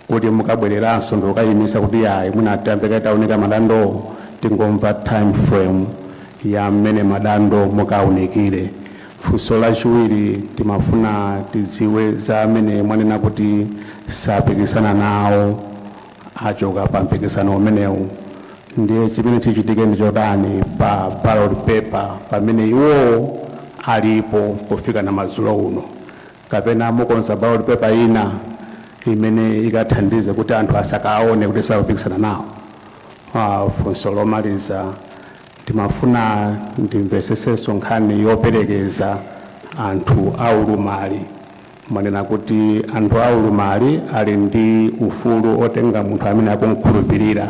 kuti mukabwereranso ndikayimisa kuti yayi mwina atambekaitaunika madando tingomva time frame ya mmene madando mukaunikire. Funso lachiwiri timafuna tidziwe za amene mwanena kuti sapikisana nawo achoka pa mpikisano umenewu ndiye chimene chichitike ndi chotani pa ballot paper pamene iwo alipo kufika na madzulo uno kapena mukonza ballot paper ina imene ikathandize kuti anthu asakaone kuti sapikisana nawo. Funso lomaliza timafuna ndimvetsetsenso nkhani yoperekeza anthu aulumali. Mwanena kuti anthu aulumali ali ndi ufulu otenga munthu amene akumkhulupirira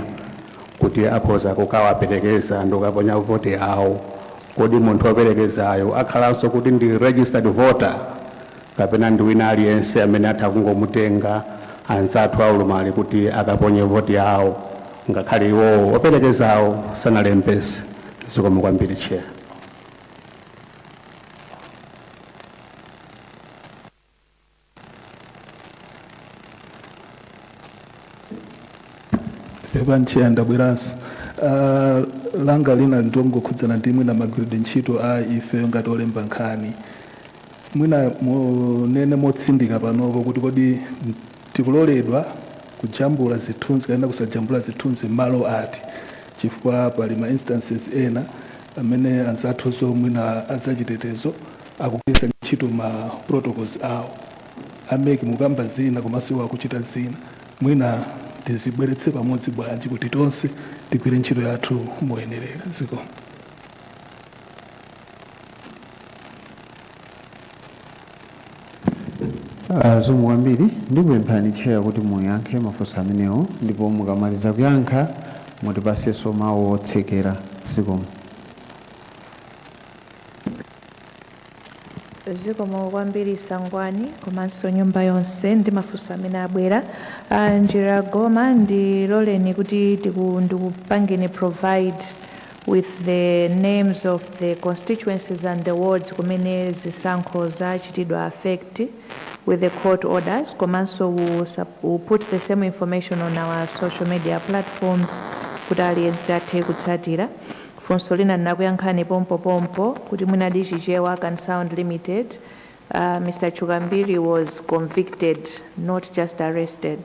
kuti akhoza kukawaperekeza ndikukaponya voti yawo. Kodi munthu operekezayo akhalanso kuti ndi registered voter kapena ndi wina aliyense amene atha kungomutenga anzathu aulumali kuti akaponye voti yawo ngakhale iwo operekezawo sanalembese. Zikomo kwambiri chair. Chair ndabweranso. Langa lina ndongokhudzana ndi mwina magwiridwe ntchito a ife ngati olemba nkhani. Mwina munene motsindika panopo kuti kodi tikuloledwa kujambula zithunzi kapena kusajambula zithunzi malo ati chifukwa pali ma instances ena amene anzathu mwina azachitetezo akugwiritsa ntchito ma protocols awo ameki mukamba zina komanso iwo akuchita zina mwina tizibweretse pamodzi bwanji kuti tonse tigwire ntchito yathu moyenerera. Zikomo. Zikomo kwambiri ndikupemphani chair kuti muyankhe mafunso amenewo ndipo mukamaliza kuyankha mutipasenso mawu otsekera. Zikomo. Zikomo kwambiri Sangwani komanso nyumba yonse ndi mafunso amene abwera. Njira goma ndiloleni kuti ndikupangeni provide with the names of the constituencies and the wards kumene zisankho zachitidwa affect with the court orders. Komanso we'll put the same information on our social media platforms kuti aliyense athe kutsatira. Funso lina ndinakuyankhani pompo kuti mwina Chichewa Can Sound Limited, Mr. Chukambiri was convicted, not just arrested.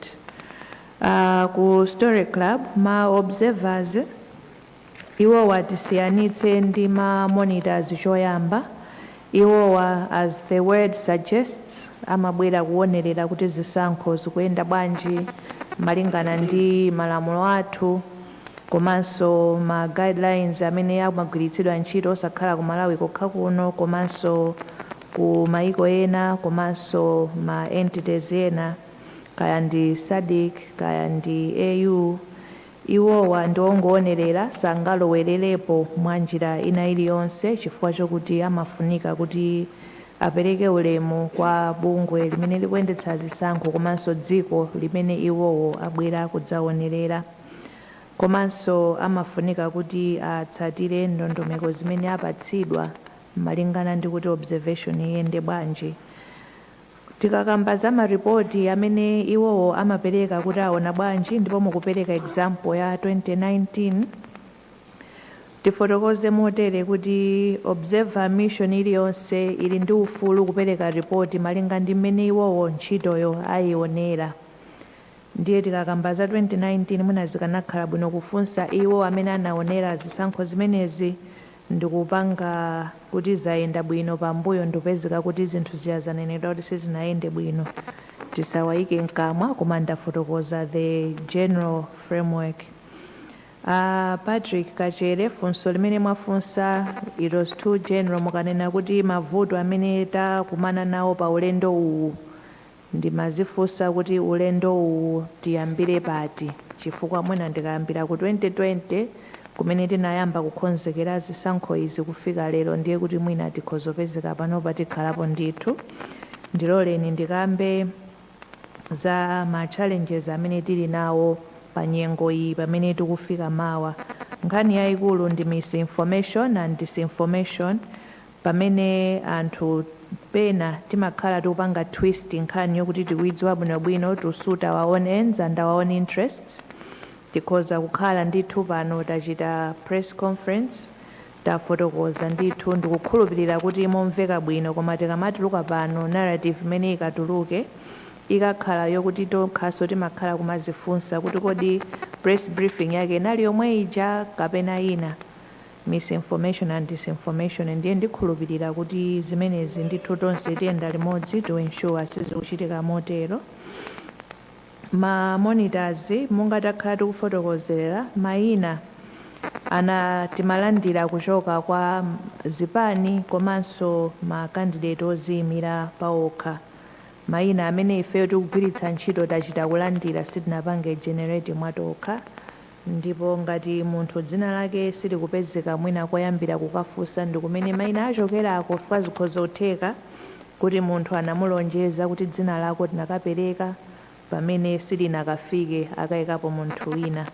Ku Story Club ma observers iwo watisiyanitse ndi ma monitors choyamba iwowa as the word suggests amabwera kuonerera kuti zisankho zikuyenda bwanji malingana ndi malamulo athu komanso ma guidelines amene amagwiritsidwa ntchito osakhala ku Malawi kokha kuno komanso ku maiko ena komanso ma entities ena kaya ndi SADC kaya ndi AU iwowa ndi ongoonerera sangalowererepo mwa njira ina iliyonse chifukwa chokuti amafunika kuti apereke ulemu kwa bungwe limene likuyendetsa zisankho komanso dziko limene iwowo abwera kudzaonerera komanso amafunika kuti atsatire ndondomeko zimene apatsidwa malingana ndi kuti observation iyende bwanji. Tikakamba za maripoti amene iwowo amapereka kuti aona bwanji ndipo mukupereka example ya 2019 tifotokoze motere kuti observer mission iliyonse ili ndi ufulu kupereka ripoti malinga ndi mmene iwowo ntchitoyo ayionera. Ndiye tikakamba za 2019 mwina zikanakhala bwino kufunsa iwo amene anaonera zisankho zimenezi ndikupanga kuti zayenda bwino pambuyo ndipezeka kuti zinthu ziyazanenera kuti sizinayende bwino tisawayike mkamwa koma ndafotokoza the general framework. Patrick Kachere funso limene mwafunsa it was too general mukanena kuti mavuto amene takumana nawo pa ulendo uwu ndimazifunsa kuti ulendo uwu tiyambire pati chifukwa mwina ndikayambira ku 2020 kumene tinayamba kukonzekera zisankho izi kufika lero ndiye kuti mwina tikhozopezeka panopa tikhalapo ndithu. Ndiloleni ndikambe za ma challenges amene tili nawo pa nyengo iyi pamene tikufika mawa. Nkhani yayikulu ndi misinformation and disinformation pamene anthu pena timakhala tikupanga twist nkhani yokuti tikuidziwa bwinobwino to suit our own ends and our own interests. Tikhoza kukhala ndithu pano tachita press conference tafotokoza ndithu ndikukhulupirira kuti momveka bwino koma tikamatuluka pano narrative imene ikatuluke ikakhala yokuti tokhaso timakhala kumazifunsa kuti kodi press briefing yake inali yomwe ija kapena ina. Misinformation and disinformation ndiye ndikhulupirira kuti zimenezi ndithu tonse tiyenda limodzi to ensure sizikuchitika motero. Ma monitors monga takhala tikufotokozera mayina ana timalandira kuchoka kwa zipani komanso ma candidate oziyimira paokha. Mayina amene ifeyo tikugwiritsa ntchito tachita kulandira sitinapange generate mwatokha ndipo ngati munthu dzina lake silikupezeka mwina koyambira kukafunsa ndi kumene mayina achokerako chifukwa zikhoza kutheka kuti munthu anamulonjeza kuti dzina lako tinakapereka pamene silinakafike akayikapo munthu wina.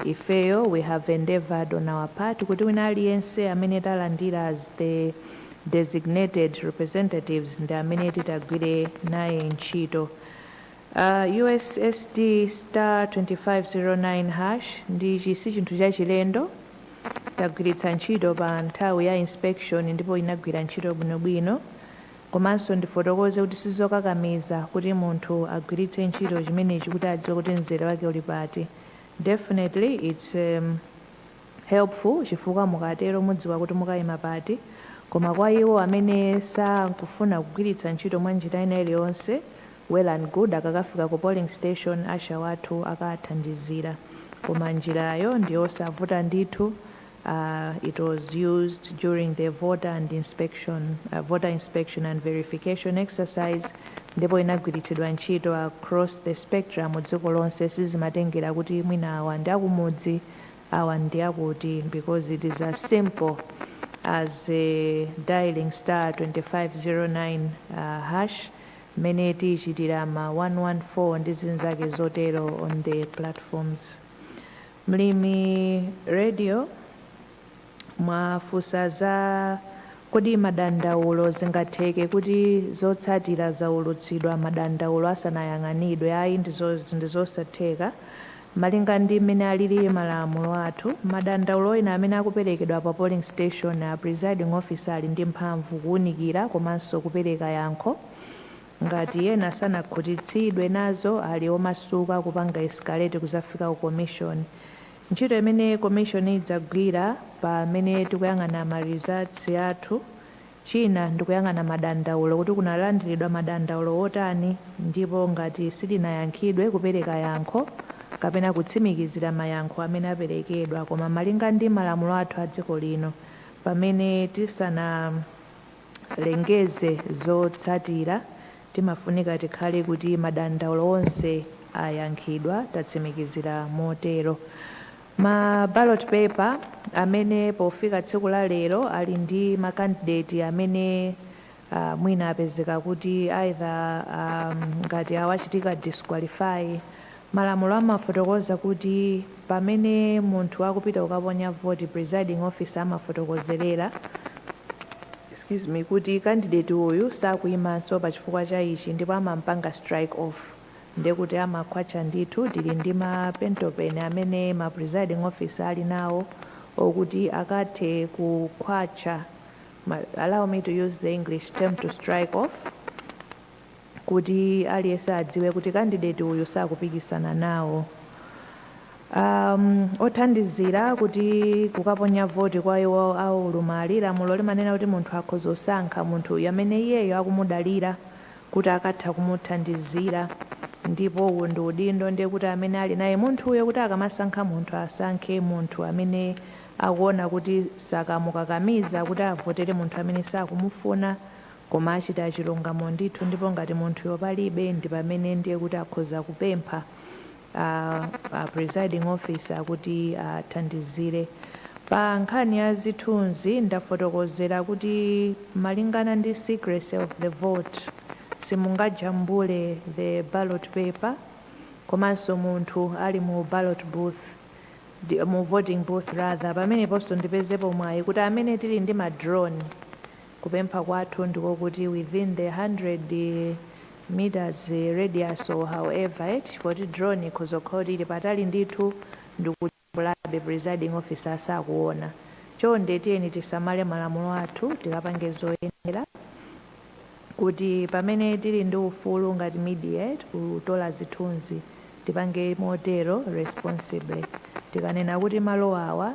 Ifeyo we have endeavored on our part kuti wina aliyense amene talandira as the designated representatives ndi amene titagwire naye ntchito. USSD star 2509 hash ndi chisi chinthu chachilendo tagwiritsa ntchito pa nthawi ya inspection ndipo inagwira ntchito bwinobwino komanso ndifotokoze kuti sizokakamiza kuti munthu agwiritse ntchito chimenechi kuti adziwe kuti mzere wake uli pati. Definitely it's helpful chifukwa mukatero mudziwa kuti mukayima pati koma kwa iwo amene sakufuna kugwiritsa ntchito mwa njira ina iliyonse well and good akakafika ku polling station asha wathu akathandizira koma njirayo ndiyosavuta ndithu. It was used during the voter inspection and verification exercise ndipo inagwiritsidwa ntchito across the spectrum dziko lonse sizimatengera kuti mwina awa ndi akumudzi awa ndi akuti because it is as simple as dialing star 2509 hash mene tichitira ma 114 ndi zinzake zotero on the platforms. Mlimi radio mwafunsa za kodi madandaulo zingatheke kuti zotsatira zaulutsidwa madandaulo asanayang'anidwe ayi ndizosatheka malinga ndi mmene alili malamulo athu. Madandaulo ena amene akuperekedwa pa polling station a presiding officer ali ndi mphamvu kuwunikira komanso kupereka yankho. Ngati ena sanakhutitsidwe nazo ali omasuka kupanga escalate kuzafika ku commission. Ntchito imene commission idzagwira pamene tikuyang'ana ma results athu china ndikuyang'ana madandaulo kuti kunalandiridwa madandaulo otani ndipo ngati silinayankhidwe kupereka yankho kapena kutsimikizira mayankho amene aperekedwa. Koma malinga ndi malamulo athu a dziko lino pamene tisanalengeze zotsatira timafunika tikhale kuti madandaulo onse ayankhidwa tatsimikizira motero. Ma ballot paper amene pofika tsiku la lero ali ndi makandidate amene mwina apezeka kuti either ngati awachitika disqualify. Malamulo amafotokoza kuti pamene munthu akupita kukaponya voti presiding officer amafotokozerera kuti candidate uyu sakuyimanso pa chifukwa cha ichi ndipo amampanga strike off. Ndekuti amakhwacha ndithu tili ndi ma pentopeni amene ma presiding officer ali nawo okuti akathe kukhwacha, allow me to use the English term to strike off, kuti aliyense adziwe kuti candidate uyu sakupikisana nawo. Othandizira kuti kukaponya voti kwa iwo aulumali, lamulo limanena kuti munthu akhoza kusankha munthu amene iyeyo akumudalira kuti akatha kumuthandizira, ndipo uwu ndi udindo ndiye kuti amene ali naye munthuyo kuti akamasankha munthu asankhe munthu amene akuona kuti sakamukakamiza kuti avotere munthu amene sakumufuna koma achita chilungamo ndithu. Ndipo ngati munthuyo palibe ndi pamene ndiye kuti akhoza kupempha presiding officer kuti athandizire. Pa nkhani ya zithunzi ndafotokozera kuti malingana ndi secrecy of the vote simungajambule the ballot paper, komanso munthu ali mu ballot booth, mu voting booth rather, pameneponso ndipezepo mwayi kuti amene tili ndi ma drone kupempha kwathu ndiko kuti within the 100 meters radius or however chifukwa drone ikhoza kukhala ili patali ndithu ndikulabe presiding officer asakuona. Chonde tiyeni tisamale malamulo athu tikapange zoyenera kuti pamene tili ndi ufulu ngati media kutola zithunzi tipange motero responsibly. Tikanena kuti malo awa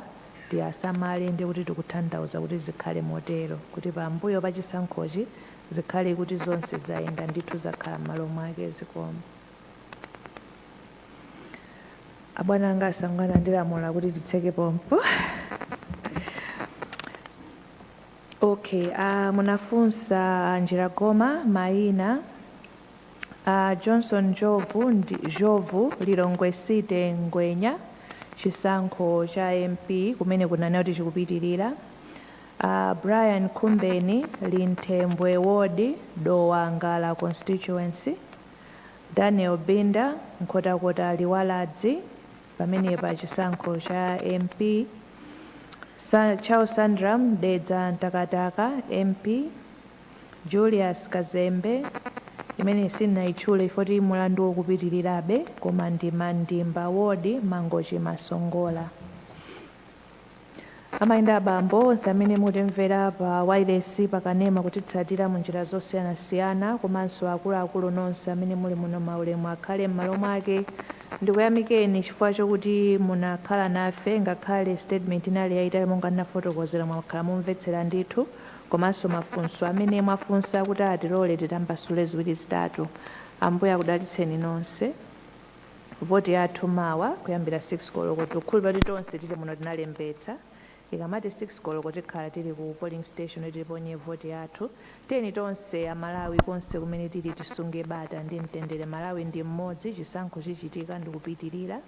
tiyasamale ndi kuti tikutanthauza kuti zikhale motero kuti pambuyo pa chisankhochi zikhale kuti zonse zayenda ndithu zakhala m'malo mwake zikoma. Abwana anga asangwana ndilamula kuti titseke pompo. Okay, munafunsa njira goma mayina Johnson Jovu Lilongwe City Ngwenya chisankho cha MP kumene kunanena kuti chikupitirira. Brian Kumbeni Lintembwe Ward Dowa Ngala constituency. Daniel Binda Nkhotakota Liwaladzi pamene pa chisankho cha MP. Charles Sandram Dedza Ntakataka MP. Julius Kazembe imene sinaitchule ifoti mulandu wokupitirirabe koma ndi Mandimba Ward Mangochi Masongola. Amayenda abambo onse amene mutimvera pa wireless pakanema kutitsatira mu njira zosiyanasiyana komanso akuluakulu nonse amene muli muno maulemu akhale m'malo mwake. Ndikuyamikeni chifukwa chokuti munakhala nafe ngakhale statement inali yayitali monga ndinafotokozera mwakhala mumvetsera ndithu komanso mafunso amene mwafunsa kuti atilole titambasule ziwiri zitatu. Ambuye akudalitseni nonse. Voti yathu mawa kuyambira 6 koloko tikhulupirira kuti tonse tili muno tinalembetsa. Ikamati 6 koloko tikhala tili ku polling station tiliponye voti yathu. Teni tonse amalawi konse kumene tili tisunge bata ndi mtendere. Malawi ndi mmodzi, chisankho chichitika ndikupitirira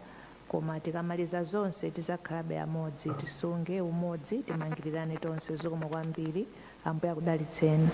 koma tikamaliza zonse tizakhalabe amodzi, tisunge umodzi, timangirirane tonse. Zikomo kwambiri. Ambuye akudalitseni.